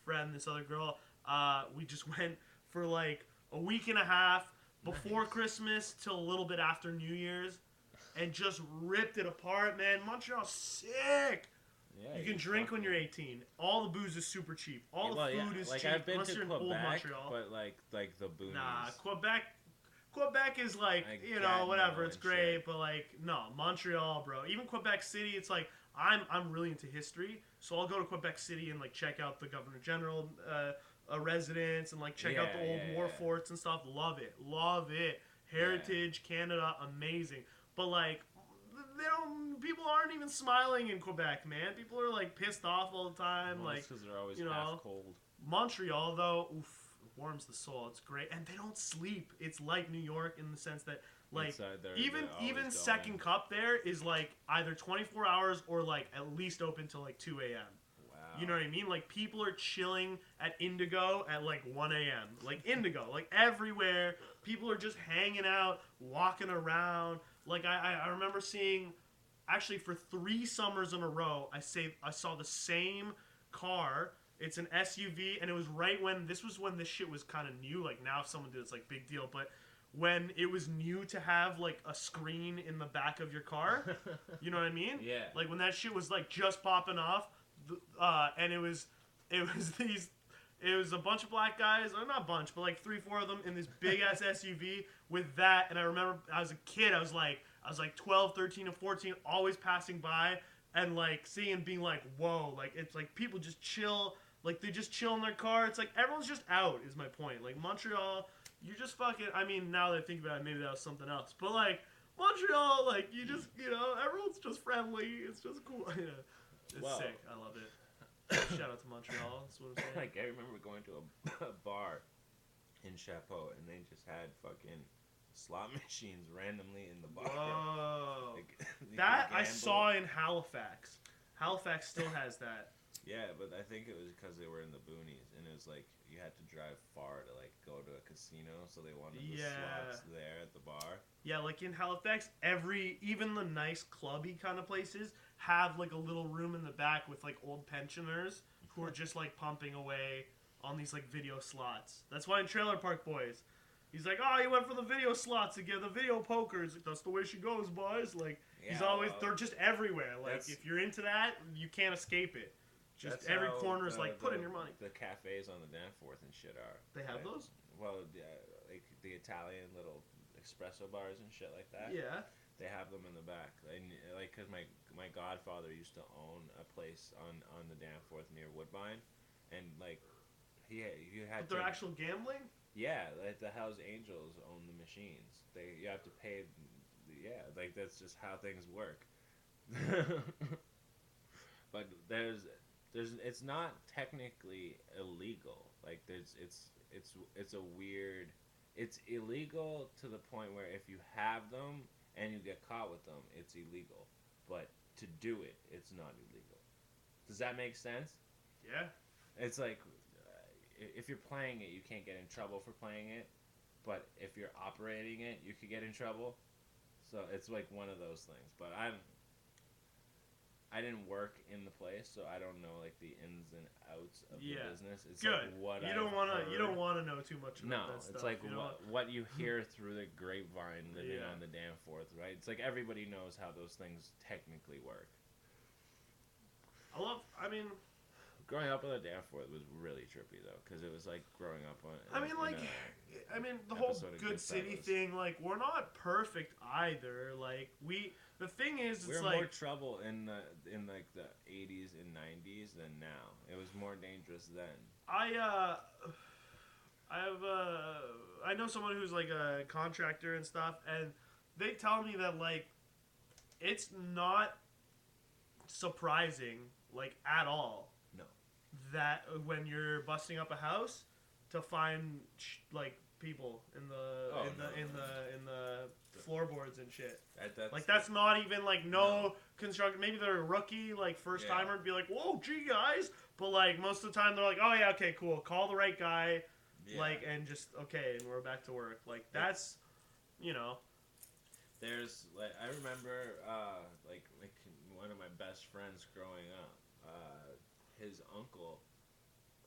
friend, this other girl, we just went for like a week and a half before Christmas till a little bit after New Year's and just ripped it apart, man. Montreal's sick. Yeah, you can drink when you're 18. All the booze is super cheap. All the food is cheap. I've been unless to you're in Quebec, old Montreal. but like the booze. Nah, Quebec is like whatever. It's great, but like no, Montreal, bro. Even Quebec City, it's like I'm really into history, so I'll go to Quebec City and like check out the Governor General residence and like check out the old war forts and stuff. Love it. Heritage, Canada, amazing. But like. People aren't even smiling in Quebec, man. People are like pissed off all the time. Well, like because they're always half cold. Montreal though, oof, it warms the soul. It's great, and they don't sleep. It's like New York in the sense that like even Second Cup there is like either 24 hours or like at least open till like 2 a.m. Wow. You know what I mean? Like people are chilling at Indigo at like 1 a.m. Like Indigo, like everywhere. People are just hanging out, walking around. Like I remember seeing, actually for 3 summers in a row, I saw the same car. It's an SUV, and it was right when this shit was kind of new. Like now, if someone did, it's like big deal. But when it was new to have like a screen in the back of your car, you know what I mean? Yeah. Like when that shit was like just popping off, and it was these It was a bunch of black guys, or not a bunch, but like 3, 4 of them in this big ass SUV with that. And I remember as a kid, I was like 12, 13, and 14, always passing by and like seeing and being like, whoa, like it's like people just chill, like they just chill in their car. It's like everyone's just out. Is my point. Like Montreal, you just fucking. I mean, now that I think about it, maybe that was something else, but like. Montreal, like you just, everyone's just friendly. It's just cool. Yeah, it's sick. I love it. Shout out to Montreal. That's what I'm saying. Like I remember going to a bar in Chapeau, and they just had fucking slot machines randomly in the bar. Whoa, Like, that I saw in Halifax. Halifax still has that. Yeah, but I think it was because they were in the boonies, and it was like you had to drive far to like go to a casino, so they wanted the slots there at the bar. Yeah, like in Halifax, even the nice clubby kind of places have like a little room in the back with like old pensioners who are just like pumping away on these like video slots. That's why in Trailer Park Boys, he's like, oh, you went for the video slots again, the video pokers. Like, that's the way she goes, boys. Like he's always, they're just everywhere. Like if you're into that, you can't escape it. Just every corner is like, put in your money. The cafes on the Danforth and shit are. They have those? Well, yeah, like the Italian little espresso bars and shit like that. Yeah. They have them in the back. And, like, because my godfather used to own a place on the Danforth near Woodbine. And, like, you had but they're actual gambling? Yeah, like the Hells Angels own the machines. You have to pay. Yeah, like that's just how things work. But it's not technically illegal. Like it's a weird. It's illegal to the point where if you have them and you get caught with them, it's illegal. But to do it, it's not illegal. Does that make sense? Yeah. It's like if you're playing it, you can't get in trouble for playing it. But if you're operating it, you could get in trouble. So it's like one of those things. But I didn't work in the place, so I don't know like the ins and outs of the business. It's good. Like what you don't want to know too much about that stuff. No, it's like what you hear through the grapevine living on the Danforth, right? It's like everybody knows how those things technically work. Growing up on the Danforth was really trippy though, because it was like growing up on. The whole good city thing. Like, we're not perfect either. Like, the thing is, it's more trouble in the '80s and '90s than now. It was more dangerous then. I know someone who's like a contractor and stuff, and they tell me that like it's not surprising like at all. No. That when you're busting up a house to find like people in the floorboards and shit. That's not even like construction. Maybe they're a rookie, like first timer, be like, whoa, gee guys. But like most of the time they're like, oh yeah, okay, cool. Call the right guy, like, and just okay, and we're back to work. Like that's, There's like I remember like one of my best friends growing up. His uncle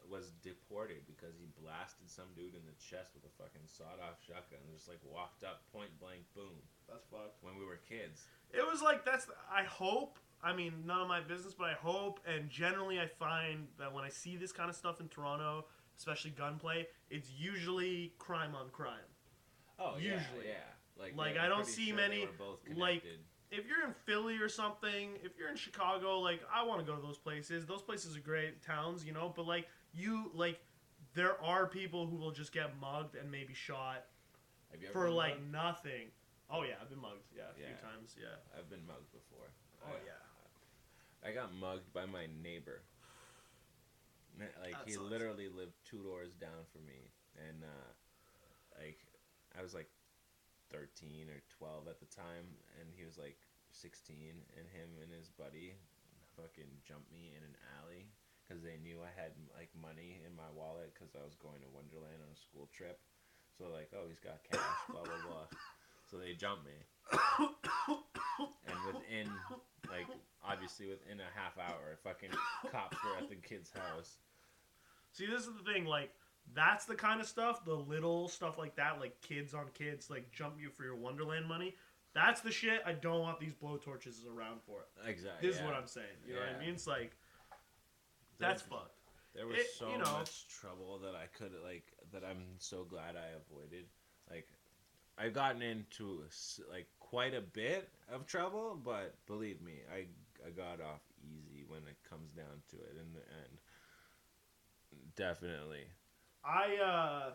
was deported because he blasted some dude in the chest with a fucking sawed-off shotgun and just like walked up point blank, boom. That's fucked. When we were kids. It was like I hope. I mean, none of my business, but I hope. And generally, I find that when I see this kind of stuff in Toronto, especially gunplay, it's usually crime on crime. Oh, usually, yeah. Like I don't see many. Like, if you're in Philly or something, if you're in Chicago, like, I want to go to those places. Those places are great towns, but like there are people who will just get mugged and maybe shot for like mugged? Nothing. Oh yeah, I've been mugged. Yeah, a few times. Yeah, I've been mugged before. Oh yeah. I got mugged by my neighbor. Like he literally lived 2 doors down from me, and like I was like 13 or 12 at the time, and he was like 16, and him and his buddy fucking jumped me in an alley because they knew I had like money in my wallet because I was going to Wonderland on a school trip. So like, oh, he's got cash, blah blah blah. So they jumped me, and within a half hour, fucking cops were at the kid's house. See, this is the thing, like, that's the kind of stuff, the little stuff like that, like kids on kids, like jump you for your Wonderland money. That's the shit I don't want these blowtorches around for. Exactly. This is what I'm saying. You know what I mean? It's like, that's fucked. There was you so know, much trouble that I could like that I'm so glad I avoided. Like I've gotten into like quite a bit of trouble, but believe me, I got off easy when it comes down to it in the end. Definitely. I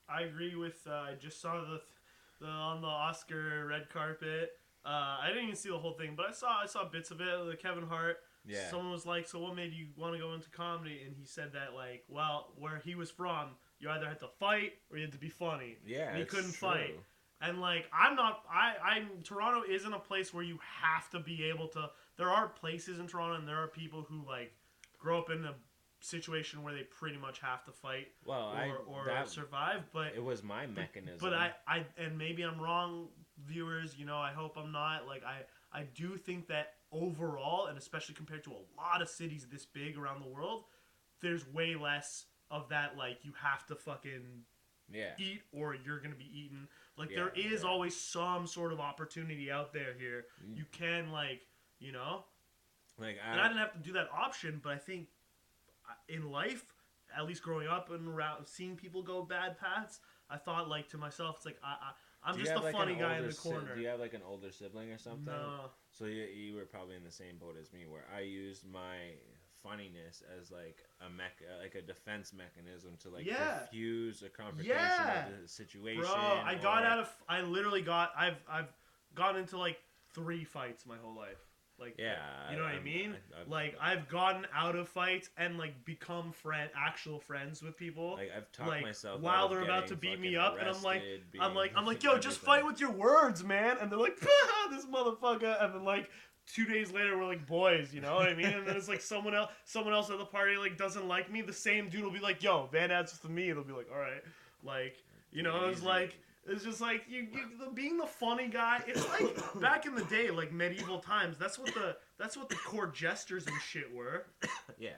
I agree with. I just saw the on the Oscar red carpet. I didn't even see the whole thing, but I saw bits of it. The Kevin Hart. Yeah. Someone was like, "So what made you want to go into comedy?" And he said that like, well, where he was from, you either had to fight or you had to be funny, Yeah, and he it's couldn't fight. true. And like, I'm not. I'm Toronto isn't a place where you have to be able to. There are places in Toronto, and there are people who like grow up in a situation where they pretty much have to fight Well, I or that survive. it was my But mechanism. I and maybe I'm wrong, viewers. You know, I hope I'm not. Like I do think that overall, and especially compared to a lot of cities this big around the world, there's way less of that. Like you have to fucking Yeah. eat or you're gonna be eaten. Like there Yeah, is yeah. always some sort of opportunity out there here. Mm. You can like you know, Like and I I didn't have to do that option, but I think in life, at least growing up and around seeing people go bad paths, I thought like to myself, it's like I'm do you just have the like an funny guy in older the do you corner. have like an older sibling or something? No. So you were probably in the same boat as me where I used my funniness as like like a defense mechanism to like Yeah. diffuse a confrontation Yeah. of the Bro, situation or I literally got I've gotten into like 3 fights my whole life. Like yeah, you know what I I'm mean? I've Like I've gotten out of fights and like become actual friends with people. like I've talked Like myself out while of they're about to getting beat me fucking up, and arrested, I'm being like, yo, just fight everything. with your words, man. And they're like, this motherfucker. And then like 2 days later, we're like boys. You know what I mean? And then it's like someone else at the party like doesn't like me. The same dude will be like, yo, Vandad's with me. And they'll be like, all right, like you Take it know, it's easy. like. It's just like being the funny guy. It's like back in the day, like medieval times. That's what the court jesters and shit were. Yeah.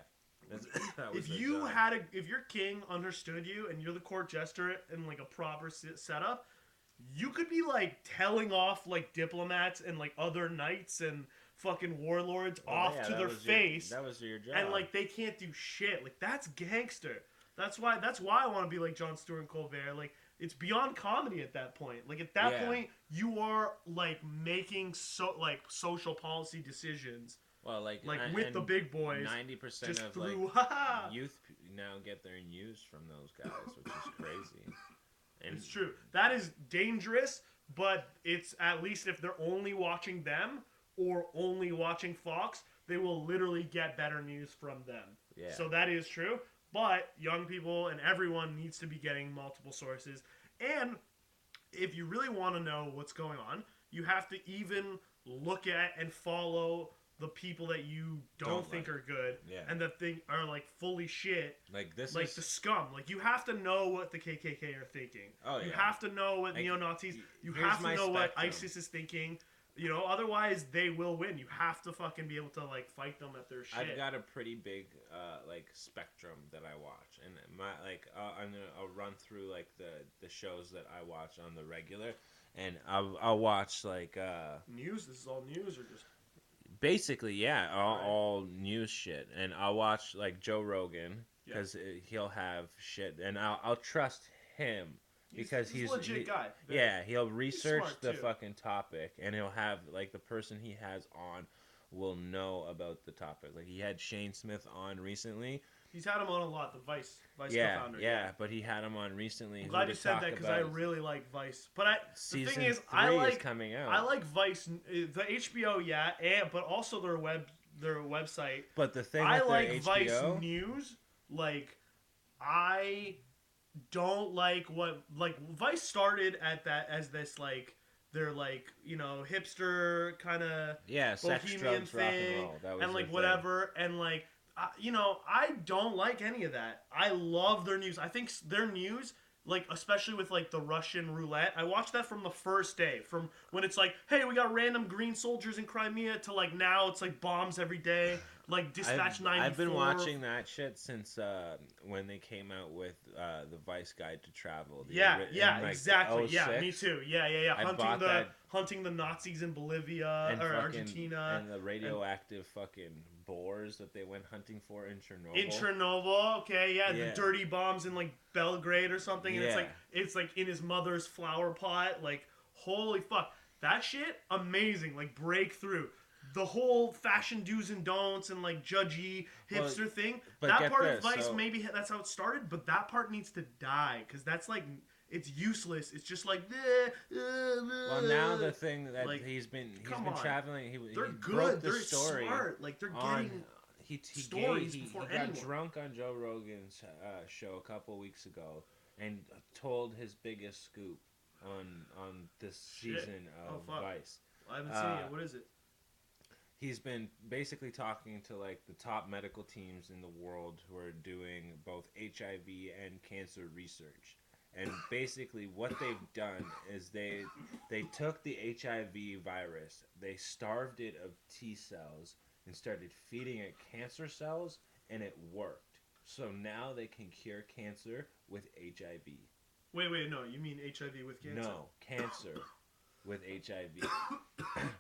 That was their job. If your king understood you and you're the court jester in like a proper setup, you could be like telling off like diplomats and like other knights and fucking warlords Well, off yeah, to their face, that was your and job. like they can't do shit. Like that's gangster. That's why I want to be like Jon Stewart and Colbert. Like it's beyond comedy at that point. Like at that Yeah. point, you are like making social policy decisions Well, like with the and big boys 90% just of like through haha. youth now get their news from those guys, which is crazy. And It's true. That is dangerous, but it's at least if they're only watching them or only watching Fox, they will literally get better news from them. yeah, So that is true. But young people and everyone needs to be getting multiple sources. And if you really want to know what's going on, you have to even look at and follow the people that you don't don't think like. are good Yeah. and that think are like fully shit, Like this like the is scum. Like you have to know what the KKK are thinking. oh You yeah. have to know what Like neo Nazis. You here's have to my know what spectrum. ISIS is thinking. You know, otherwise they will win. You have to fucking be able to like fight them at their shit. I've got a pretty big like spectrum that I watch, and my like I'll run through like the shows that I watch on the regular, and I'll watch like News. This is all news or just basically yeah right? all news shit, and I'll watch like Joe Rogan Yeah. because he'll have shit, and I'll trust him because He's a legit guy. yeah, he'll research smart, the too. fucking topic, and he'll have like the person he has on will know about the topic. Like he had Shane Smith on recently. He's had him on a lot. The Vice Yeah, co-founder. yeah, but he had him on recently. I'm Who glad to you said talk that because I about really like Vice. But the thing season is, 3 is coming out. I like Vice, the HBO, yeah, and but also their website. But the thing I with their like Vice HBO, News. Like I don't like Vice started at that as this like they're like hipster kind of yeah, sex, bohemian drugs, rock and thing roll. That was and their like thing. whatever and like I don't like any of that. I love their news. I think their news like especially with like the Russian roulette. I watched that from the first day, from when it's like, hey, we got random green soldiers in Crimea to like now it's like bombs every day. like Dispatch I've been 94. watching that shit since when they came out with the Vice Guide to Travel. Yeah, yeah, In like exactly. oh Yeah, me 06. too. Yeah, yeah, yeah. I bought that Hunting the Nazis in Bolivia and or fucking Argentina, and the and radioactive fucking boars that they went hunting for in in Chernobyl. Chernobyl. Okay, yeah, the Yeah, dirty bombs in like Belgrade or something, and yeah. it's like in his mother's flower pot. Like, holy fuck, that shit amazing. Like breakthrough. The whole fashion do's and don'ts and like judgy Well, hipster thing. but That get part of this. Vice, So maybe that's how it started, but that part needs to die because that's like it's useless. It's just like well, now the thing that like he's come been on. traveling. They're He broke good. the They're story smart. Like they're on getting stories he before got anyone. drunk on Joe Rogan's show a couple weeks ago and told his biggest scoop on this Shit. season Oh of fuck. Vice. I haven't seen it Uh, yet. What is it? he's been basically talking to like the top medical teams in the world who are doing both HIV and cancer research. And basically what they've done is they took the HIV virus, they starved it of T cells and started feeding it cancer cells and it worked. So now they can cure cancer with HIV. Wait, wait, no. You mean HIV with cancer? No, cancer with HIV.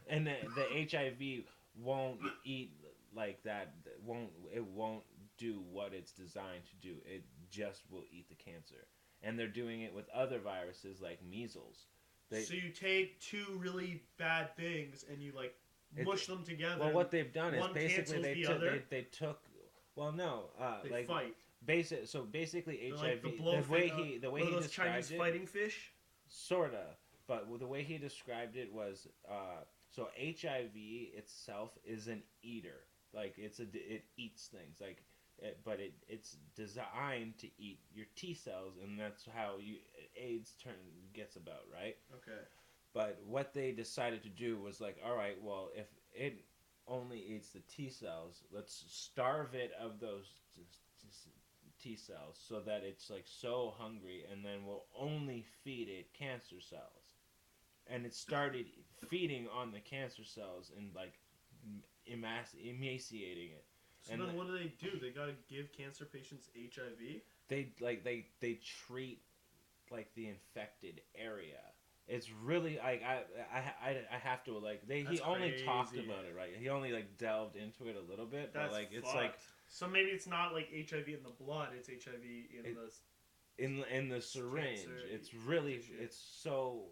And the HIV won't eat like that. Won't do what it's designed to do. It just will eat the cancer. And they're doing it with other viruses like measles. They So you take two really bad things and you like mush them together. well, what they've done is One basically cancels the other. they took well no They like fight. basically They're HIV like the blow the way thing, the way what are he those Chinese described it fighting fish? sorta, but the way he described it was so HIV itself is an eater. Like it eats things like it's designed to eat your T cells, and that's how AIDS gets about, right? Okay. But what they decided to do was like, all right, well, if it only eats the T cells, let's starve it of those T cells so that it's like so hungry, and then we'll only feed it cancer cells. And it started feeding on the cancer cells and like emaciating it. So And then what do? They gotta give cancer patients HIV? they treat like the infected area. It's really like I have to like he That's only talked crazy. about it, right? He only like delved into it a little bit, but That's like it's fucked. like So maybe it's not like HIV in the blood, it's HIV in It- the in the syringe. cancer It's really tissue. it's so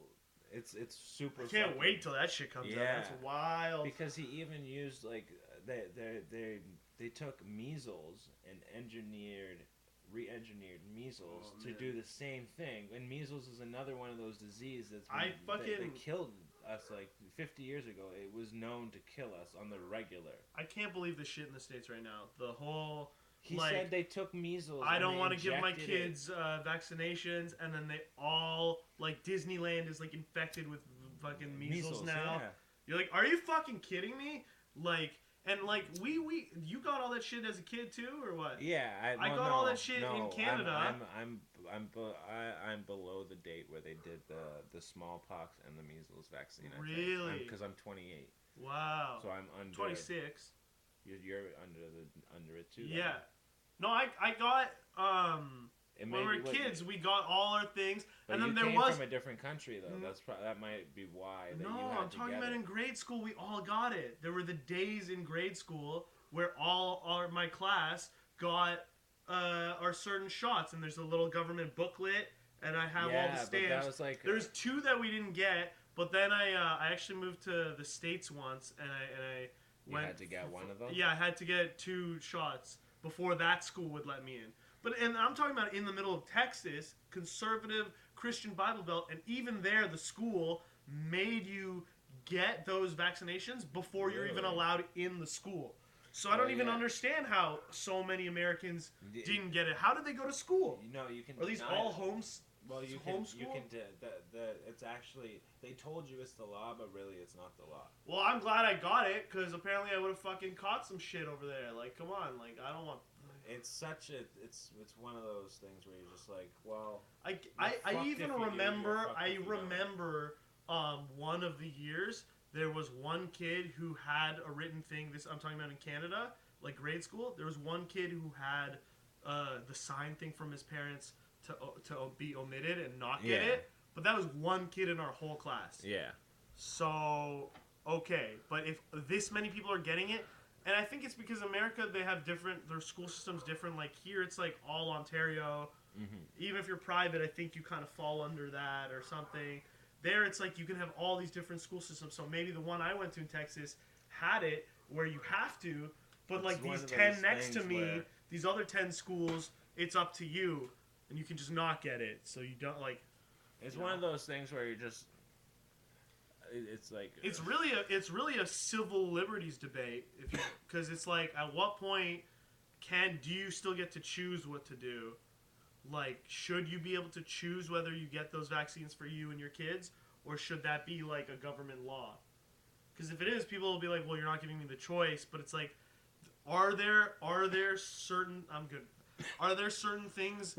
it's super. I can't fucking- wait till that shit comes out. Yeah. That's wild. because he even used like they took measles and re-engineered measles Oh, to man. do the same thing. And measles is another one of those diseases that's I that fucking- killed us like 50 years ago. It was known to kill us on the regular. I can't believe this shit in the States right now. The whole He like said they took measles. I and don't they want to give my injected kids vaccinations, and then they all like Disneyland is like infected with fucking measles now. Yeah. You're like, are you fucking kidding me? Like, and like we you got all that shit as a kid too, or what? Yeah, I got all that shit in Canada. I'm below the date where they did the smallpox and the measles vaccine. Really? Because I'm 28, Wow. so I'm under. 26. You're under it too. Yeah. No, I got It when we were kids, we got all our things, But and then you there came was from a different country though. That might be why. That no. you had I'm to talking get about it. in grade school. We all got it. There were the days in grade school where all my class got our certain shots, and there's a little government booklet, and I have all Yeah, the but stamps. that was like There's two that we didn't get, but then I actually moved to the States once, and I you went had to get one of them. Yeah, I had to get 2 shots before that school would let me in. But and I'm talking about in the middle of Texas, conservative Christian Bible Belt, and even there, the school made you get those vaccinations before you're even Really? allowed in the school. So I don't even yeah. understand how so many Americans Y- didn't get it. How did they go to school? You know, you can. Are these deny all it. homes? Well, you can. homeschool? You can. It's actually. They told you it's the law, but really, it's not the law. Well, I'm glad I got it because apparently I would have fucking caught some shit over there. Like, come on, like I don't want. It's such a. It's one of those things where you're just like, well, I fucked even if you do, remember you're fucked I if you don't. remember one of the years there was one kid who had a written thing. This I'm talking about in Canada like grade school, there was one kid who had the sign thing from his parents to be omitted and not get Yeah. it, but that was one kid in our whole class. Yeah. So okay, but if this many people are getting it, and I think it's because America they have different their school systems different. Like here, it's like all Ontario. Even if you're private, I think you kind of fall under that or something. There, it's like you can have all these different school systems. So maybe the one I went to in Texas had it where you have to, but like these 10 next to me, these other 10 schools, it's up to you, and you can just not get it. So you don't like. It's one of those things where you're just. It's like it's really a civil liberties debate if you because it's like at what point do you still get to choose what to do? Like, should you be able to choose whether you get those vaccines for you and your kids, or should that be like a government law? Because if it is, people will be like, "Well, you're not giving me the choice." But it's like, are there certain I'm good. Are there certain things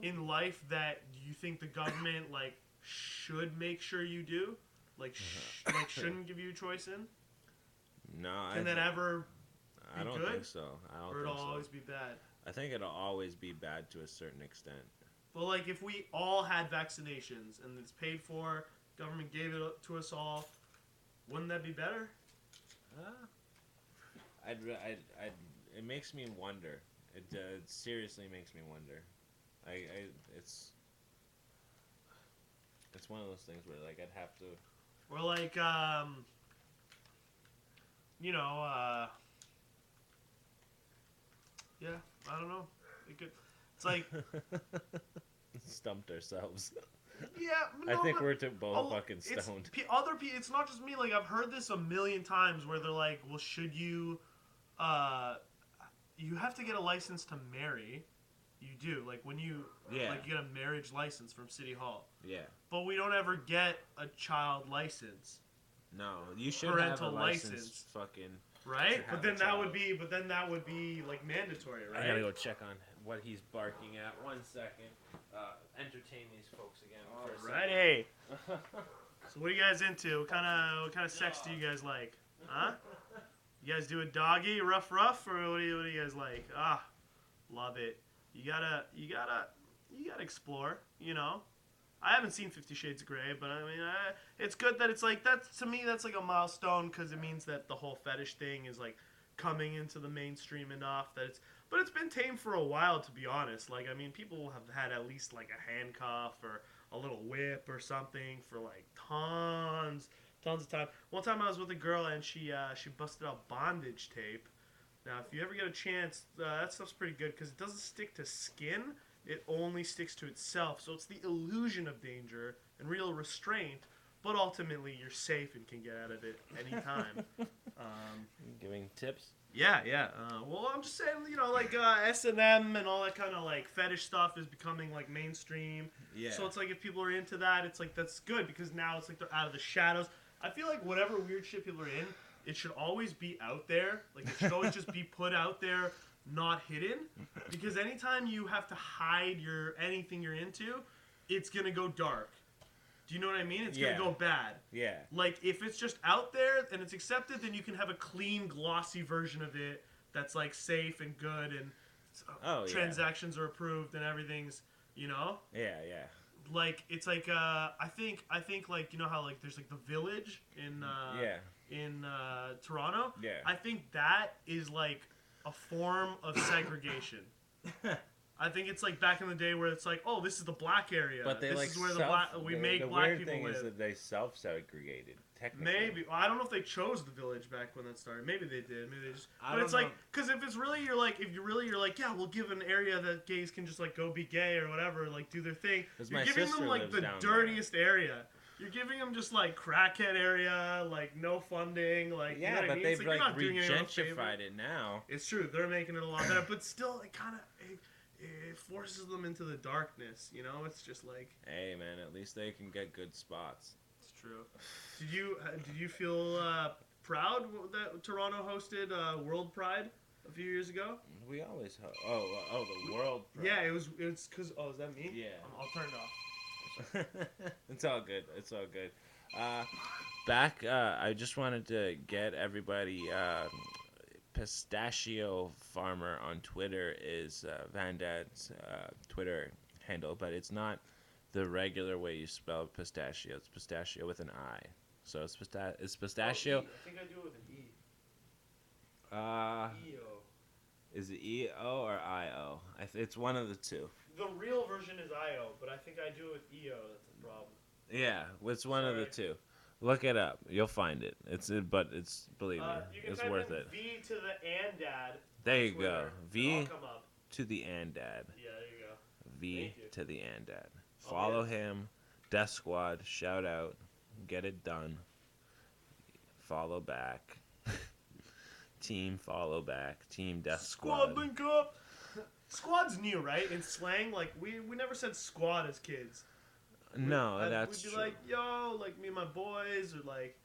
in life that you think the government like should make sure you do, like shouldn't give you a choice in? no. Can that ever I be don't good? think so. I don't Or it'll think so. always be bad? I think it'll always be bad to a certain extent. But like if we all had vaccinations and it's paid for, government gave it to us all, wouldn't that be better? Uh, it makes me wonder. It seriously makes me wonder. It's one of those things where like I'd have to. Or like you know, yeah, I don't know. It could. It's like Stumped ourselves. yeah, I no, think but we're both oh, fucking stoned. Other people. It's not just me. Like I've heard this a million times where they're like, "Well, should you, uh, you have to get a license to marry." You do like when you like you get a marriage license from City Hall. Yeah. But we don't ever get a child license. No, you should Parental have a license. license. Fucking. Right? But then that would be like mandatory, right? I gotta go check on what he's barking at. 1 second. Entertain these folks again. Alrighty. So what are you guys into? What kind of sex do you guys like? Huh? You guys do a doggy, rough, or what do you guys like? Ah, love it. You gotta explore. You know. I haven't seen 50 Shades of Grey, but I mean, it's good that it's like that. To me, that's like a milestone because it means that the whole fetish thing is like coming into the mainstream enough that it's. But it's been tame for a while, to be honest. Like, I mean, people have had at least like a handcuff or a little whip or something for like tons of time. One time I was with a girl and she busted out bondage tape. Now, if you ever get a chance, that stuff's pretty good because it doesn't stick to skin. It only sticks to itself. So it's the illusion of danger and real restraint, but ultimately you're safe and can get out of it anytime. Giving tips? Yeah. Well, I'm just saying, you know, like S&M and all that kind of like fetish stuff is becoming like mainstream. Yeah. So it's like if people are into that, it's like that's good because now it's like they're out of the shadows. I feel like whatever weird shit people are in, it should always be out there. Like it should always just be put out there, not hidden, because anytime you have to hide anything you're into, it's gonna go dark. Do you know what I mean? It's gonna go bad. Yeah. Like if it's just out there and it's accepted, then you can have a clean, glossy version of it that's like safe and good and transactions are approved and everything's, you know. Yeah. Like it's like I think like you know how like there's like the Village in Toronto. Yeah. I think that is like a form of segregation. I think it's like back in the day where it's like, oh, this is the black area. But they this like is where we make black people thing live. is that they self-segregated. Technically, Maybe I don't know if they chose the Village back when that started. Maybe they did. Maybe they just. I But it's don't like because if it's really you're like yeah, we'll give an area that gays can just like go be gay or whatever, like do their thing. You're giving them like the dirtiest area. You're giving them just like crackhead area, like no funding, like yeah, you know what but I mean? they've It's like, like regentrified it now. It's true, they're making it a lot better, but still, it kind of it forces them into the darkness. You know, it's just like. Hey man, at least they can get good spots. It's true. Did you feel proud that Toronto hosted World Pride a few years ago? We always the World Pride. Yeah, it's because is that me? Yeah. I'll turn it off. It's all good. Back, I just wanted to get everybody pistachio farmer on Twitter is Vandad's Twitter handle, but it's not the regular way you spell pistachio. It's pistachio with an I. So it's pistachio. I think I do it with an E. Uh, E-O. is it E-O or I-O? It's one of the two. The real version is I-O, but I think I do it with E-O. That's the problem. Yeah, it's one of the two. Look it up. You'll find it. But it's believe me, You can it's type worth in it. V to the Andad. There you go. V Come up. to the Andad. Yeah, there you go. V to the Andad. Follow him. Death Squad. Shout out. Get it done. Follow back. Team follow back. Team Death Squad. Squad link up. Squad's new, right? In slang, like we never said squad as kids. No, that's we'd be true. like, yo, like me and my boys, or like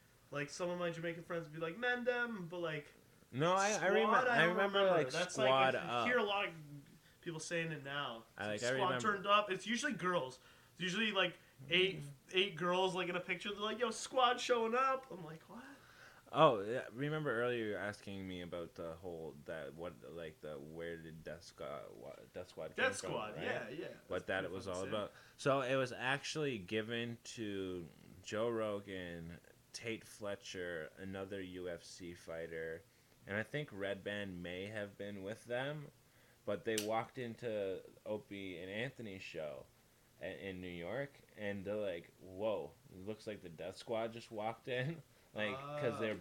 some of my Jamaican friends would be like, man, them, but like. No, I remember like that's squad like, up. You hear a lot of people saying it now. I squad remember. Turned up. It's usually girls. It's usually like eight girls like in a picture. They're like, yo, squad showing up. I'm like, what? Oh, yeah, remember earlier you were asking me about the whole where did Death Squad came from, right? Yeah. What that it was all about. So it was actually given to Joe Rogan, Tate Fletcher, another UFC fighter, and I think Red Band may have been with them, but they walked into Opie and Anthony's show in New York, and they're like, whoa, it looks like the Death Squad just walked in. Like, because they're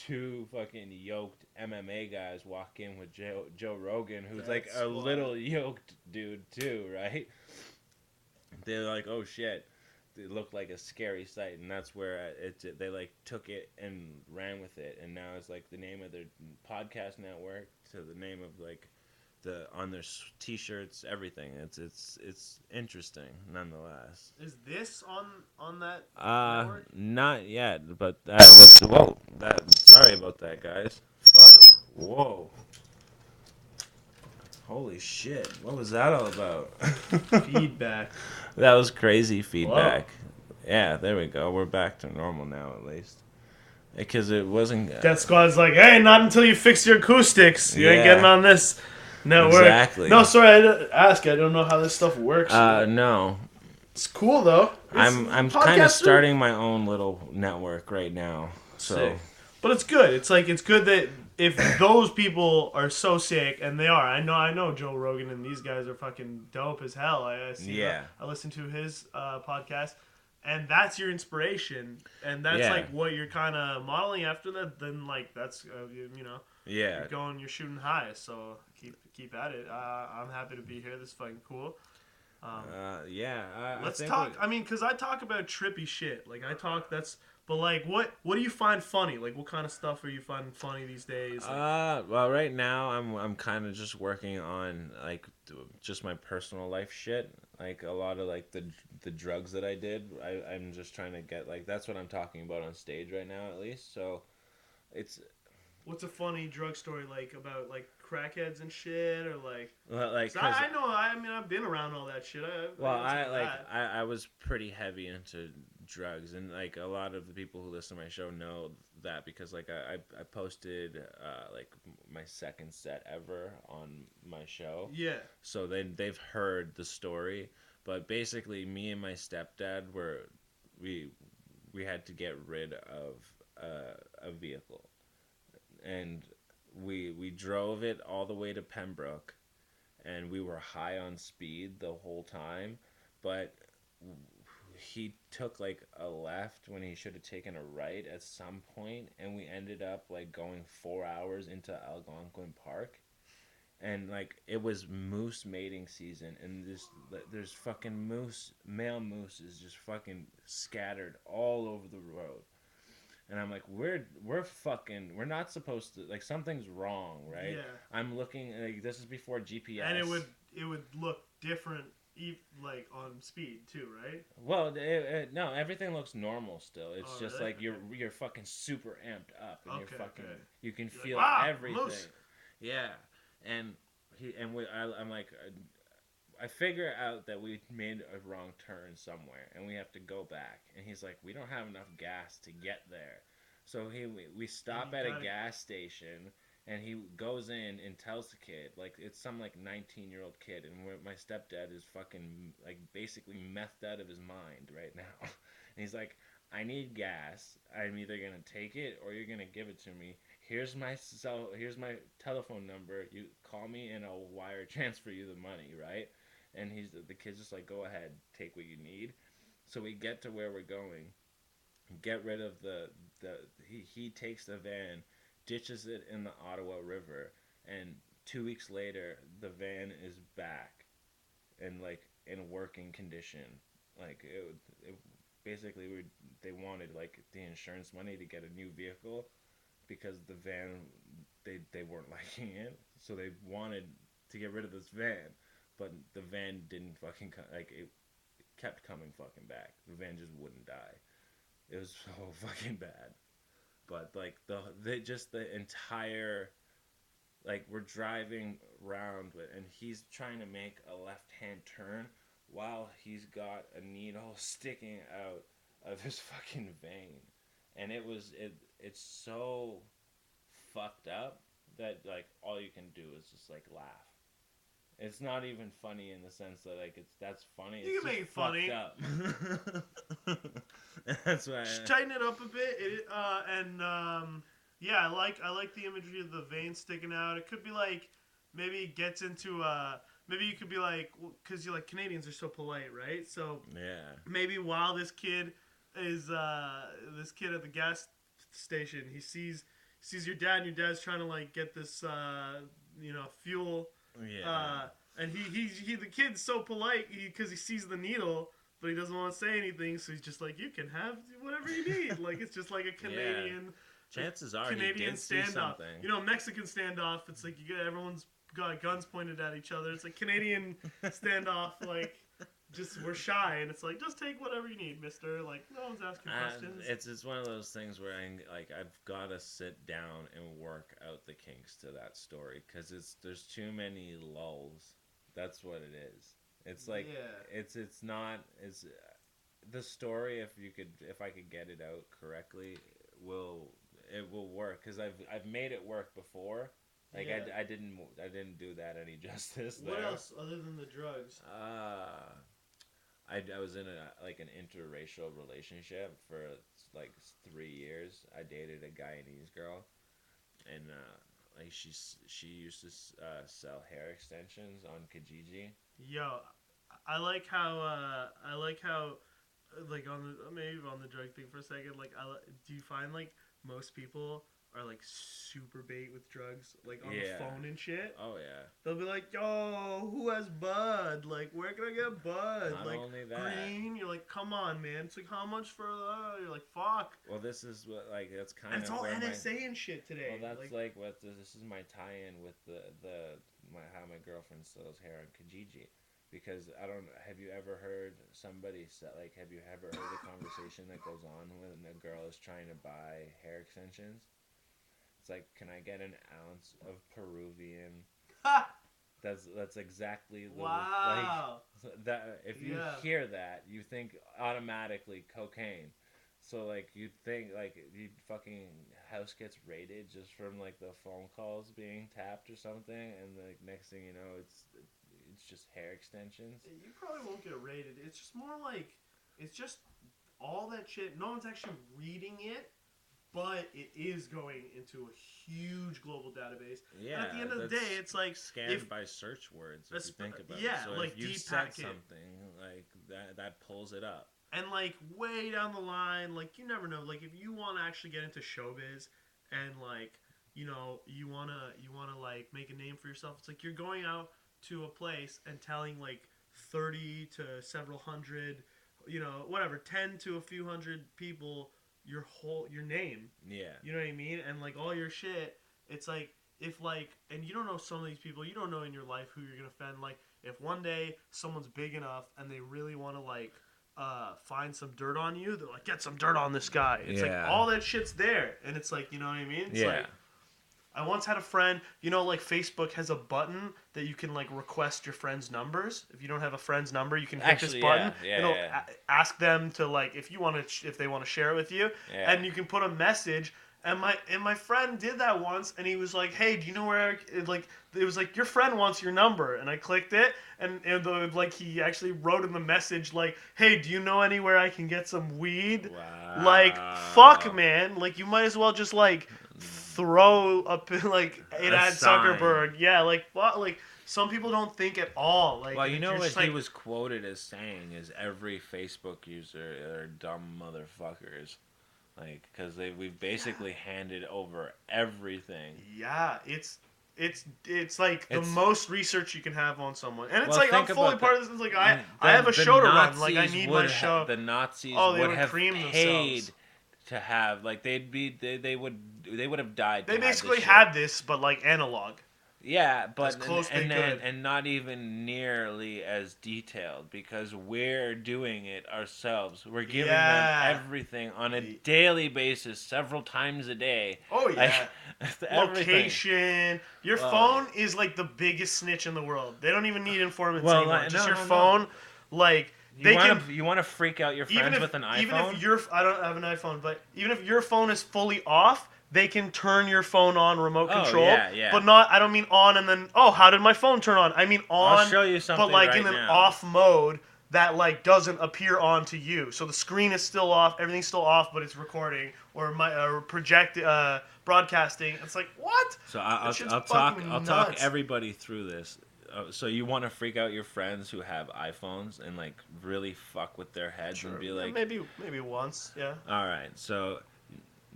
two fucking yoked MMA guys walk in with Joe Rogan, who's like a little yoked dude too, right? They're like, oh shit. It looked like a scary sight, and that's where they like took it and ran with it, and now it's like the name of their podcast network to the name of like on their t-shirts, everything. It's interesting nonetheless. Is this on that network? Not yet, but sorry about that, guys. Fuck. Whoa. Holy shit. What was that all about? Feedback. That was crazy feedback. Whoa. Yeah, there we go. We're back to normal now at least. Because it wasn't... Death Squad's like, hey, not until you fix your acoustics. You ain't getting on this network. Exactly. No, sorry, I didn't ask. I don't know how this stuff works. No. It's cool, though. I'm kind of starting my own little network right now. So, sick. But it's good. It's good that if those people are so sick, and they are. I know Joe Rogan and these guys are fucking dope as hell. I see. Yeah. I listen to his podcast. And that's your inspiration, and that's like what you're kind of modeling after that. Then like that's you're you're shooting high. So keep at it. I'm happy to be here. This is fucking cool. Let's talk. Because I talk about trippy shit. Like I talk. But like, what do you find funny? Like, what kind of stuff are you finding funny these days? Like, well, right now I'm kind of just working on like just my personal life shit. Like a lot of like the drugs that I did. I'm just trying to get like that's what I'm talking about on stage right now at least. So it's. What's a funny drug story like about like crackheads and shit or like? Well, like I know. I've been around all that shit. I was pretty heavy into drugs, and like a lot of the people who listen to my show know that because like I posted like my second set ever on my show. Yeah. So they've heard the story, but basically me and my stepdad we had to get rid of a vehicle. And we drove it all the way to Pembroke, and we were high on speed the whole time, but he took like a left when he should have taken a right at some point, and we ended up like going 4 hours into Algonquin Park, and like it was moose mating season, and there's fucking male mooses just fucking scattered all over the road. And I'm like, we're not supposed to, like, something's wrong, right? Yeah. I'm looking, like, this is before GPS. And it would look different, like, on speed, too, right? Well, no, everything looks normal still. It's just, really? Like, you're fucking super amped up. And you're fucking, you can feel like, everything. Moose. Yeah. And I'm like... I figure out that we made a wrong turn somewhere, and we have to go back. And he's like, we don't have enough gas to get there. So we stop at a gas station, And he goes in and tells the kid, like, it's some like 19-year-old kid, and my stepdad is fucking like basically methed out of his mind right now. And he's like, I need gas. I'm either gonna take it or you're gonna give it to me. Here's my telephone number. You call me and I'll wire transfer you the money, right? And the kid's just like, go ahead, take what you need. So we get to where we're going, get rid of he takes the van, ditches it in the Ottawa River, and 2 weeks later the van is back and like in working condition. Like it basically they wanted like the insurance money to get a new vehicle because the van they weren't liking it, so they wanted to get rid of this van, but the van didn't fucking like it kept coming fucking back. The van just wouldn't die. It was so fucking bad. But like the entire, like, we're driving around and he's trying to make a left hand turn while he's got a needle sticking out of his fucking vein. And it's so fucked up that like all you can do is just like laugh. It's not even funny in the sense that like that's funny. You It's can just make it fucked funny. up. That's why. Just tighten it up a bit. Yeah, I like the imagery of the vein sticking out. It could be like maybe it gets into maybe you could be like, because you like Canadians are so polite, right? So Yeah. maybe while this kid at the gas station, he sees your dad, and your dad's trying to like get this fuel, Yeah. uh, and the kid's so polite because he sees the needle, but he doesn't want to say anything, so he's just like, you can have whatever you need. Like it's just like a Yeah. Canadian Chances are he Canadian did see standoff. something. Mexican standoff. It's like everyone's got guns pointed at each other. It's like Canadian standoff. Like just we're shy, and it's like just take whatever you need, Mister. Like no one's asking questions. It's one of those things where I've got to sit down and work out the kinks to that story because there's too many lulls. That's what it is. It's like Yeah. it's not it's the story, if I could get it out correctly, will it will work because I've made it work before. Like Yeah. I didn't do that any justice What there. else other than the drugs? I was in like an interracial relationship for like 3 years. I dated a Guyanese girl, and like she used to sell hair extensions on Kijiji. Yo, I like how like on the maybe on the drug thing for a second. Like do you find like most people are like super bait with drugs, like on the Yeah. phone and shit? Oh yeah. They'll be like, "Yo, who has bud? Like, where can I get bud? Not Like, only that. green." You're like, "Come on, man." It's like, "How much for the?" You're like, "Fuck." Well, this is what like that's kind And of it's all where NSA and shit my today. well that's like what this is my tie-in with how my girlfriend sells hair on Kijiji. Because I don't have you ever heard somebody say, like, have you ever heard the conversation that goes on when a girl is trying to buy hair extensions? It's like, can I get an ounce of Peruvian? That's exactly the Wow. that. If you Yeah. hear that, you think automatically cocaine. So like you think like you fucking house gets raided just from like the phone calls being tapped or something, and like next thing you know, it's just hair extensions. You probably won't get rated. It's just more like it's just all that shit. No one's actually reading it, but it is going into a huge global database. Yeah, And at the end of the day, it's like scanned if by search words. If you think about yeah, it, so like if you deep said packet. something like that pulls it up. And like way down the line, like you never know. Like if you want to actually get into showbiz, and like you wanna like make a name for yourself, it's like you're going out to a place and telling like 30 to several hundred, whatever, 10 to a few hundred people your name. Yeah. You know what I mean? And like all your shit. It's like if like, and you don't know some of these people. You don't know in your life who you're gonna offend. Like if one day someone's big enough and they really want to like find some dirt on you, they're like, get some dirt on this guy. It's like all that shit's there, and it's like, you know what I mean? It's like, I once had a friend, like Facebook has a button that you can like request your friends' numbers. If you don't have a friend's number, you can hit this button. It'll ask them to like if they want to share it with you, and you can put a message. And my friend did that once, and he was like, "Hey, do you know where?" It was like, "Your friend wants your number," and I clicked it, and he actually wrote in the message like, "Hey, do you know anywhere I can get some weed?" Like, fuck, Wow. man. Like, you might as well just like throw up like it A at sign. Zuckerberg. Yeah, like what? Like some people don't think at all. Like, Well, and you know you're what just he like, was quoted as saying is every Facebook user are dumb motherfuckers. Like, because we've yeah, basically handed over everything. yeah, it's like the It's most research you can have on someone, and it's well, like I'm think fully about the part of this. It's like I have a the show to run. Like I Nazis need my show. the Nazis Oh, they would would have cream themselves. paid to have like they would have died They to have this basically shit. had this, but like analog, Yeah, as but close they could. and not even nearly as detailed because we're doing it ourselves. We're giving them Yeah. everything on a daily basis, several times a day. Oh Like yeah. everything. Location. Your Well, phone is like the biggest snitch in the world. They don't even need informants well, anymore. Just no, your no, no. phone, like they can. You want to freak out your even friends if with an even if iPhone? your I don't have an iPhone, but even if your phone is fully off, they can turn your phone on remote Oh controlled, yeah, yeah. but not I don't mean on and then oh, how did my phone turn on? I mean I'll on show you but something like in right an now. off mode that like doesn't appear on to you. So the screen is still off, everything's still off, but it's recording or project broadcasting. It's like, what? So That shit's I'll fucking talk nuts. everybody through this. So you want to freak out your friends who have iPhones and like really fuck with their heads and Sure. be Yeah, like, maybe once. Yeah. all right. So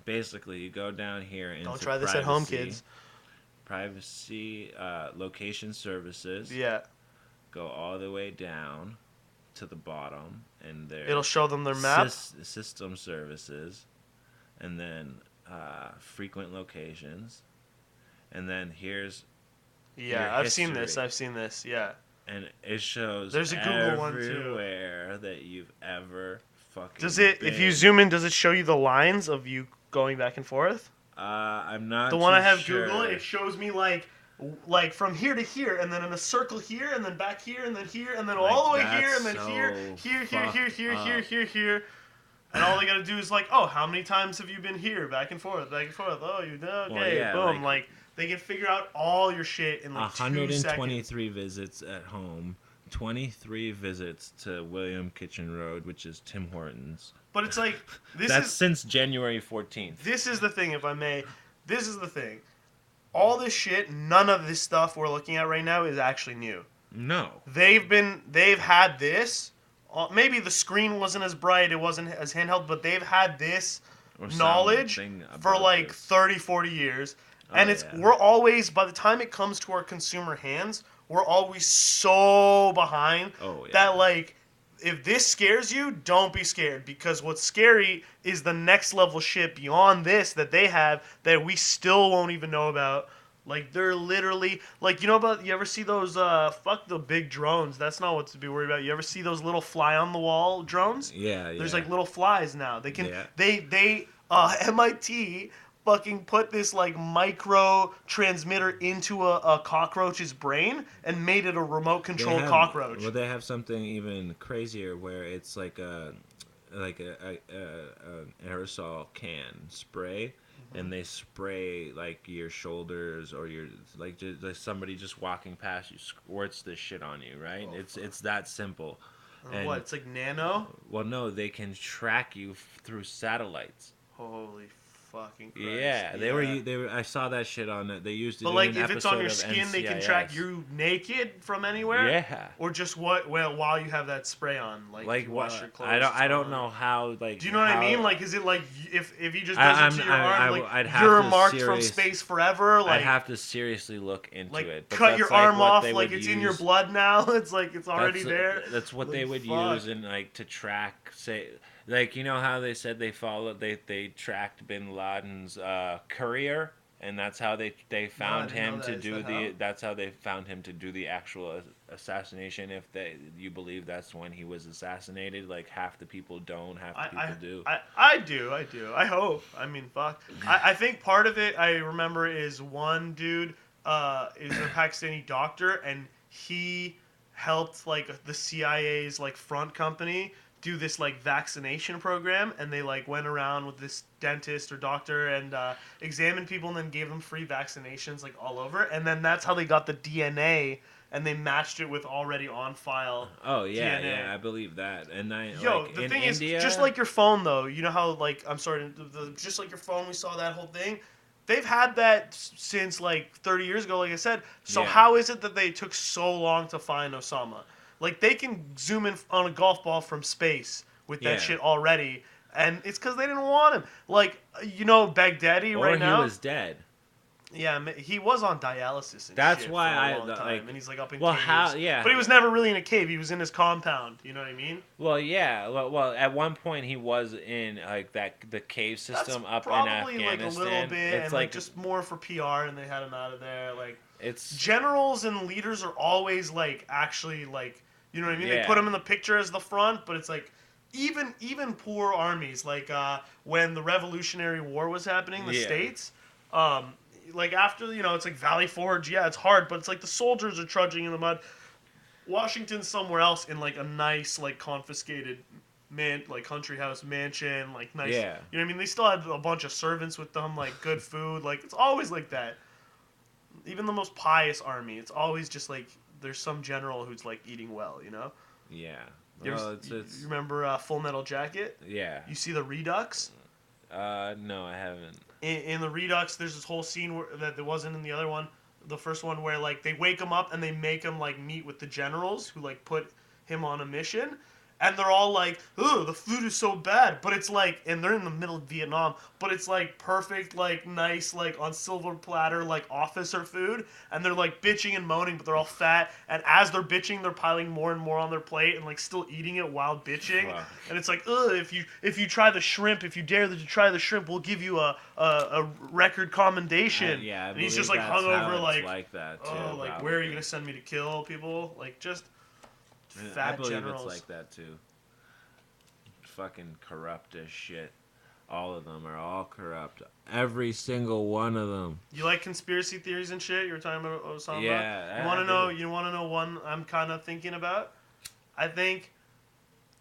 basically, you go down here Don't into try this at home, kids. location services, Yeah. go all the way down to the bottom, and It'll there's show them their map. system services, and then frequent locations, and then here's your Yeah, I've seen this. history. I've seen this. Yeah. And it shows There's a Google one too. everywhere that you've ever Does fucking it, if you been. zoom in, does it show you the lines of you going back and forth? I'm The not one I too have Google, sure. it shows me like from here to here, and then in a circle here, and then back here, and then here, and then Like all the way that's here, and then here, so here, here, here, fucked here, here, up. here, here. And all they gotta do is like, oh, how many times have you been here, back and forth, back and forth? Oh, you know, Well, okay, yeah, boom. like Like they can figure out all your shit in like 2 seconds. 123 visits at home, 23 visits to William Kitchen Road, which is Tim Hortons. But it's like this That's is since January 14th. this is the thing, if I may. This is the thing. All this shit, none of this stuff we're looking at right now is actually new. No. They've had this. Maybe the screen wasn't as bright, it wasn't as handheld, but they've had this Or knowledge something for about like this. 30, 40 years. Oh, And it's yeah. we're always by the time it comes to our consumer hands, we're always so behind Oh, yeah. that like if this scares you, don't be scared because what's scary is the next level shit beyond this that they have that we still won't even know about. Like they're literally like you ever see those fuck the big drones. That's not what to be worried about. You ever see those little fly on the wall drones? Yeah, There's yeah. like little flies now. They can Yeah. they MIT fucking put this like micro transmitter into a cockroach's brain and made it a remote They controlled have cockroach. they have something even crazier where it's like an aerosol can spray, and they spray like your shoulders or your like somebody just walking past you squirts this shit on you, right? Oh, It's that simple. What? And It's like nano. well, no, they can track you through satellites. Holy fucking Christ! Yeah, they were. I saw that shit on it. They used it But in like, an if it's on episode your of skin, they can NCIS. track you naked from anywhere. Yeah. Or just what? Well, while you have that spray on, like, Like if you wash what? your clothes. I don't on. know how. Like, Do you know what I how, mean? Like, is it like if he just does it to your arm, like I'd have you're to marked from serious. space forever? Like, I'd have to seriously look into like it. But cut that's your like arm what off, they like would it's in your use. blood now. It's like it's already there. That's what they Like, would fuck. use in like to track. Say, like you know how they said they tracked Bin Laden's courier, and that's how they found didn't know him that. to Is do that the. how? That's how they found him to do the actual assassination. If you believe that's when he was assassinated, like half the people don't, half the people do. I do. I hope. I mean, fuck. I think part of it I remember is one dude is a Pakistani doctor and he helped like the CIA's like front company do this like vaccination program, and they like went around with this dentist or doctor and examined people and then gave them free vaccinations like all over, and then that's how they got the DNA, and they matched it with already on file Oh yeah, DNA. yeah, I believe that. And I Yo, like the in thing is, just India. like your phone, though, you know how, like, I'm sorry, just like your phone, we saw that whole thing. They've had that since like 30 years ago, like I said. So Yeah, how is it that they took so long to find Osama? Like, they can zoom in on a golf ball from space with that yeah. shit already, and it's because they didn't want him. Like, you know, Baghdadi Or right he now. was dead. Yeah, he was on dialysis and That's shit for why a I long time, like. and he's like up in Well, how? caves. But Yeah. he was never really in a cave. He was in his compound. You know what I mean? Well, yeah. Well, at one point he was in like that the cave That's system up in probably like a little Afghanistan. bit, It's and like like just more for PR, and they had him out of there. Like it's generals and leaders are always like actually like, you know what I mean? They put yeah, him in the picture as the front, but it's like even poor armies like when the Revolutionary War was happening, the yeah, states. Um, like after it's like Valley Forge, yeah, it's hard, but it's like the soldiers are trudging in the mud. Washington's somewhere else in like a nice like confiscated like country house mansion, like nice. yeah, You know what I mean? They still had a bunch of servants with them, like good food. Like it's always like that. Even the most pious army, it's always just like there's some general who's like eating well. You know? yeah. You, ever, Well, you it's remember Full Metal Jacket? yeah. You see the Redux. No, I haven't. In the Redux, there's this whole scene that there wasn't in the other one, the first one, where like they wake him up and they make him like meet with the generals who like put him on a mission, and they're all like, "Oh, the food is so bad," but it's like, and they're in the middle of Vietnam, but it's like perfect, like nice, like on silver platter, like officer food, and they're like bitching and moaning, but they're all fat, and as they're bitching, they're piling more and more on their plate and like still eating it while bitching, Fuck. and it's like, ugh, if you try the shrimp, if you dare to try the shrimp, we'll give you a record commendation, Yeah, I and he's just believe like that's how hungover, it's like, like that oh, too. like where are you Probably. gonna send me to kill people? Like just I fat believe it's generals. like that too. Fucking corrupt as shit. All of them are all corrupt. Every single one of them. You like conspiracy theories and shit? You were talking about Osama. You Yeah, want I to know? do. You want to know one I'm kind of thinking about? I think.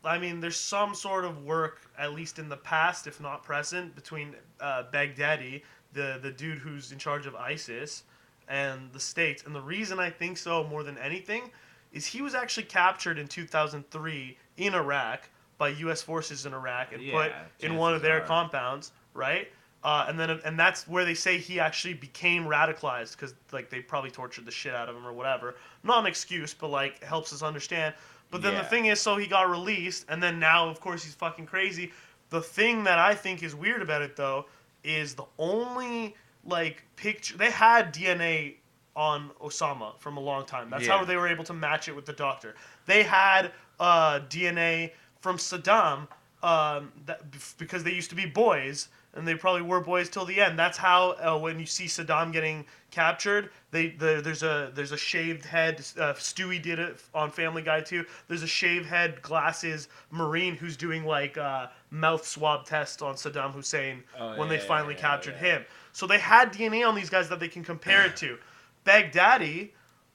I mean, there's some sort of work, at least in the past, if not present, between Baghdadi, the dude who's in charge of ISIS, and the states. And the reason I think so more than anything is he was actually captured in 2003 in Iraq by U.S. forces in Iraq and put Yeah, in one of chances their are. compounds, right? And that's where they say he actually became radicalized because like they probably tortured the shit out of him or whatever. Not an excuse, but like helps us understand. But then the Yeah. thing is, so he got released, and then now of course he's fucking crazy. The thing that I think is weird about it though is the only like picture they had DNA on Osama from a long time. That's how Yeah. they were able to match it with the doctor. They had DNA from Saddam because they used to be boys, and they probably were boys till the end. That's how when you see Saddam getting captured, there's a shaved head. Stewie did it on Family Guy too. There's a shaved head, glasses Marine who's doing like mouth swab tests on Saddam Hussein Oh when they yeah, finally yeah, captured yeah, him. So they had DNA on these guys that they can compare it to. Baghdadi,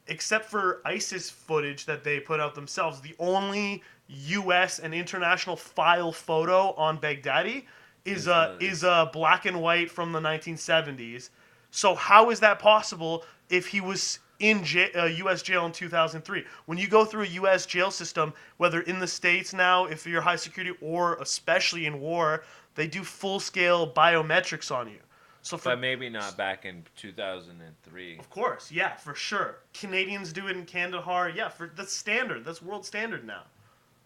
except for ISIS footage that they put out themselves, the only U.S. and international file photo on Baghdadi is Is a the is is a black and white from the 1970s. So how is that possible if he was in U.S. jail in 2003? When you go through a U.S. jail system, whether in the states now, if you're high security, or especially in war, they do full scale biometrics on you. So for but maybe not back in 2003. of course, yeah, for sure. Canadians do it in Kandahar. Yeah, for that's standard. That's world standard now.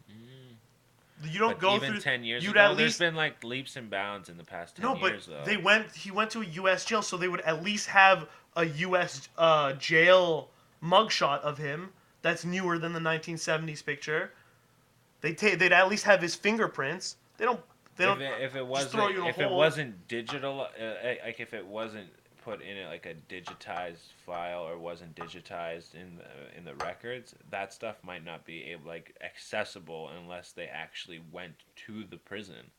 Mm. You don't But go even through. 10 years You'd ago, at there's least been like leaps and bounds in the past 10 no, but years they though. went. He went to a U.S. jail, so they would at least have a U.S. Jail mugshot of him that's newer than the 1970s picture. They'd at least have his fingerprints. They don't. They don't If it just throw wasn't you in a if it hole. wasn't digital like if it wasn't put in it like a digitized file or wasn't digitized in the records, that stuff might not be able like accessible unless they actually went to the prison.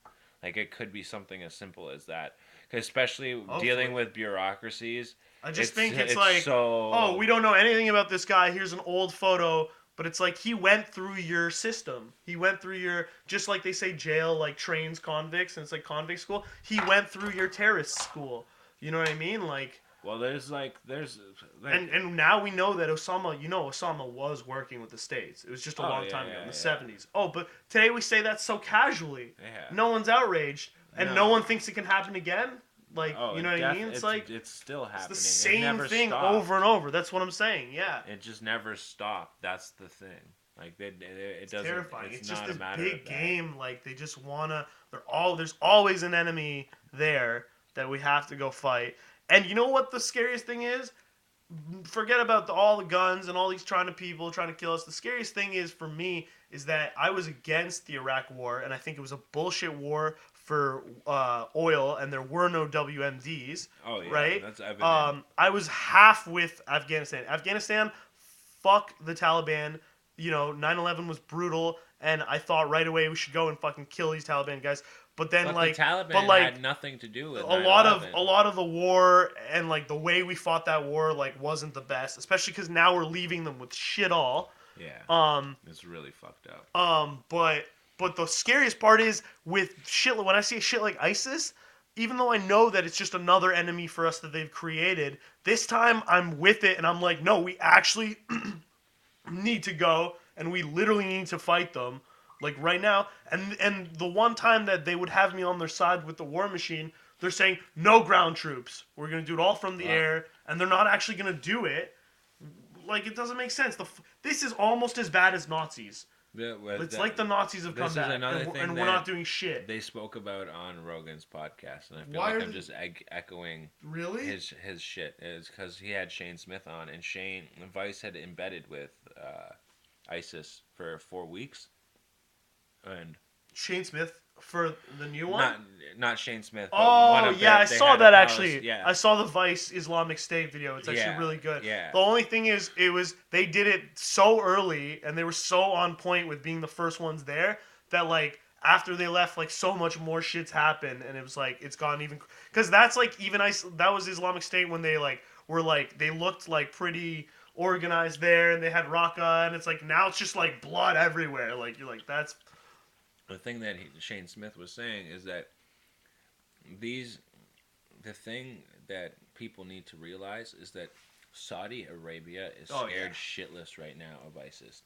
Like it could be something as simple as that. 'Cause especially dealing Hopefully. with bureaucracies, I just it's think it's it's like, oh, so we don't know anything about this guy. Here's an old photo. But it's like he went through your system. He went through your, just like they say jail like trains convicts and it's like convict school. He went through your terrorist school. You know what I mean? Like, well, there's like and now we know that Osama was working with the states. It was just a long time ago in the 70s. Oh, but today we say that so casually. Yeah. No one's outraged and no No. one thinks it can happen again. Like, you know what I mean? It's like it's still happening. it's the same never thing stopped. over and over. That's what I'm saying. Yeah. It just never stopped. That's the thing. Like it doesn't. Terrifying. It's just not this a matter big of game. Like they just wanna. There's always an enemy there that we have to go fight. And you know what the scariest thing is? Forget about all the guns and all these trying to kill us. The scariest thing is for me is that I was against the Iraq War, and I think it was a bullshit war for oil, and there were no WMDs. Oh yeah, right? That's evident. I was half with Afghanistan. Afghanistan, fuck the Taliban. 9/11 was brutal, and I thought right away we should go and fucking kill these Taliban guys. But then, the Taliban had nothing to do with a lot of the war and like the way we fought that war wasn't the best, especially because now we're leaving them with shit all. Yeah. It's really fucked up. But the scariest part is with shit. When I see shit like ISIS, even though I know that it's just another enemy for us that they've created, this time I'm with it and I'm like, no, we actually need to go and we literally need to fight them like right now. And the one time that they would have me on their side with the war machine, they're saying no ground troops, we're going to do it all from the air, and they're not actually going to do it. Like, it doesn't make sense. This is almost as bad as Nazis. Yeah, it's like the Nazis have come back and we're not doing shit. They spoke about on Rogan's podcast, and I feel I'm just echoing really his shit. Is because he had Shane Smith on, and Vice had embedded with ISIS for 4 weeks, and Shane Smith for the new one. Not Shane Smith. Oh yeah, I saw that actually. Yeah, I saw the Vice Islamic State video. It's actually really good. Yeah. The only thing is, they did it so early, and they were so on point with being the first ones there that like after they left, like so much more shit's happened, and it was like it's gone even because that's like even that was Islamic State when they they looked like pretty organized there, and they had Raqqa, and it's like now it's just like blood everywhere. Like you're like that's. The thing that Shane Smith was saying is that the thing that people need to realize is that Saudi Arabia is scared shitless right now of ISIS,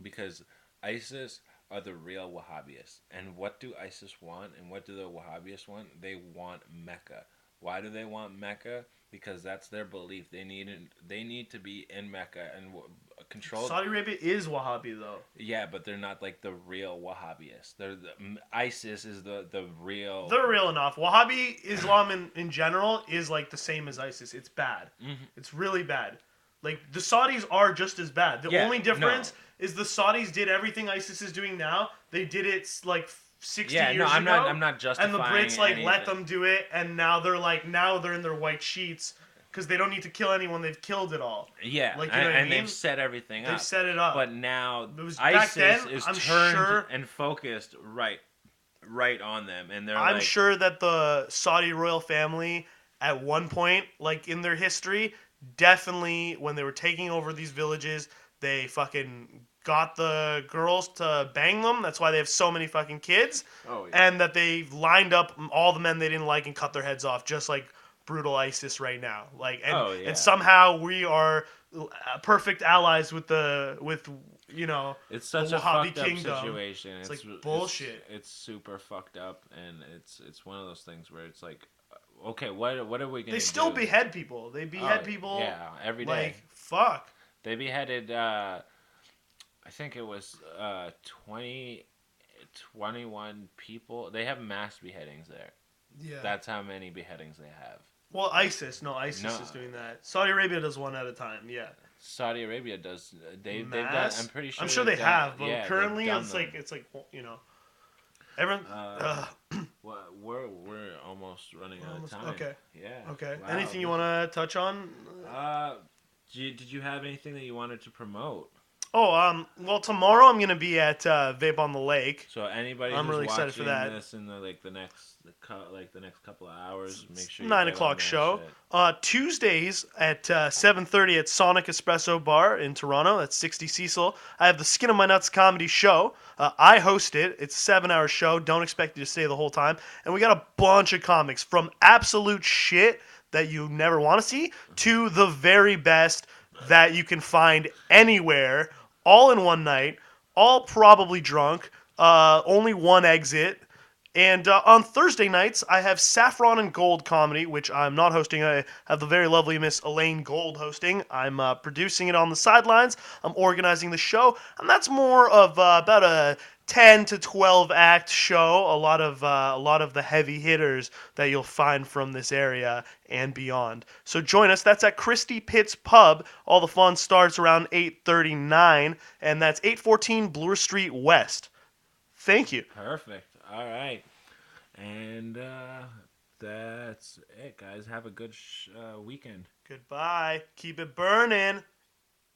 because ISIS are the real Wahhabis. And what do ISIS want, and what do the Wahhabis want? They want Mecca. Why do they want Mecca? Because that's their belief. They need to be in Mecca and control. Saudi Arabia is Wahhabi though. Yeah, but they're not like the real Wahhabis. ISIS is the real. They're real enough. Wahhabi Islam in general is like the same as ISIS. It's bad. Mm-hmm. It's really bad. Like the Saudis are just as bad. The only difference is the Saudis did everything ISIS is doing now. They did it like 60 years ago. I'm not justifying. And the Brits anything. let them do it, and now they're in their white sheets because they don't need to kill anyone. They've killed it all. Yeah, like you know what I mean? They've set everything up. They've set it up. But now ISIS is turned and focused right on them, and I'm sure that the Saudi royal family at one point, like in their history, definitely when they were taking over these villages, they fucking got the girls to bang them. That's why they have so many fucking kids. Oh, yeah. And that they lined up all the men they didn't like and cut their heads off, just like brutal ISIS right now. And somehow we are perfect allies with it's such the a Wahhabi fucked kingdom. Up situation. It's like bullshit. It's super fucked up, and it's one of those things where it's like, okay, what are we gonna do? They still behead people. They behead people. Yeah, every day. Like fuck. They beheaded. I think it was 21 people. They have mass beheadings there. Yeah. That's how many beheadings they have. Well, ISIS is doing that. Saudi Arabia does one at a time. Yeah. Saudi Arabia does. They've done. I'm pretty sure. I'm sure they have, but currently it's like everyone. Well, we're almost running out of time. Okay. Yeah. Okay. Wow. Anything you want to touch on? Did you have anything that you wanted to promote? Well, tomorrow I'm gonna be at Vape on the Lake. So anybody I'm who's really excited for watching that. this in the next couple of hours, make sure you 9 get on o'clock that show. shit. Tuesdays at 7:30 at Sonic Espresso Bar in Toronto. That's 60 Cecil. I have the Skin of My Nuts comedy show. I host it. It's a 7-hour show. Don't expect you to stay the whole time. And we got a bunch of comics from absolute shit that you never want to see to the very best that you can find anywhere, all in one night, all probably drunk. Only one exit. And on Thursday nights, I have Saffron and Gold comedy, which I'm not hosting. I have the very lovely Miss Elaine Gold hosting. I'm producing it on the sidelines. I'm organizing the show, and that's more of about a 10 to 12 act show. A lot of the heavy hitters that you'll find from this area and beyond. So join us. That's at Christie Pitt's Pub. All the fun starts around 8:39, and that's 814 Bloor Street West. Thank you. Perfect. All right. And that's it, guys. Have a good weekend. Goodbye. Keep it burning.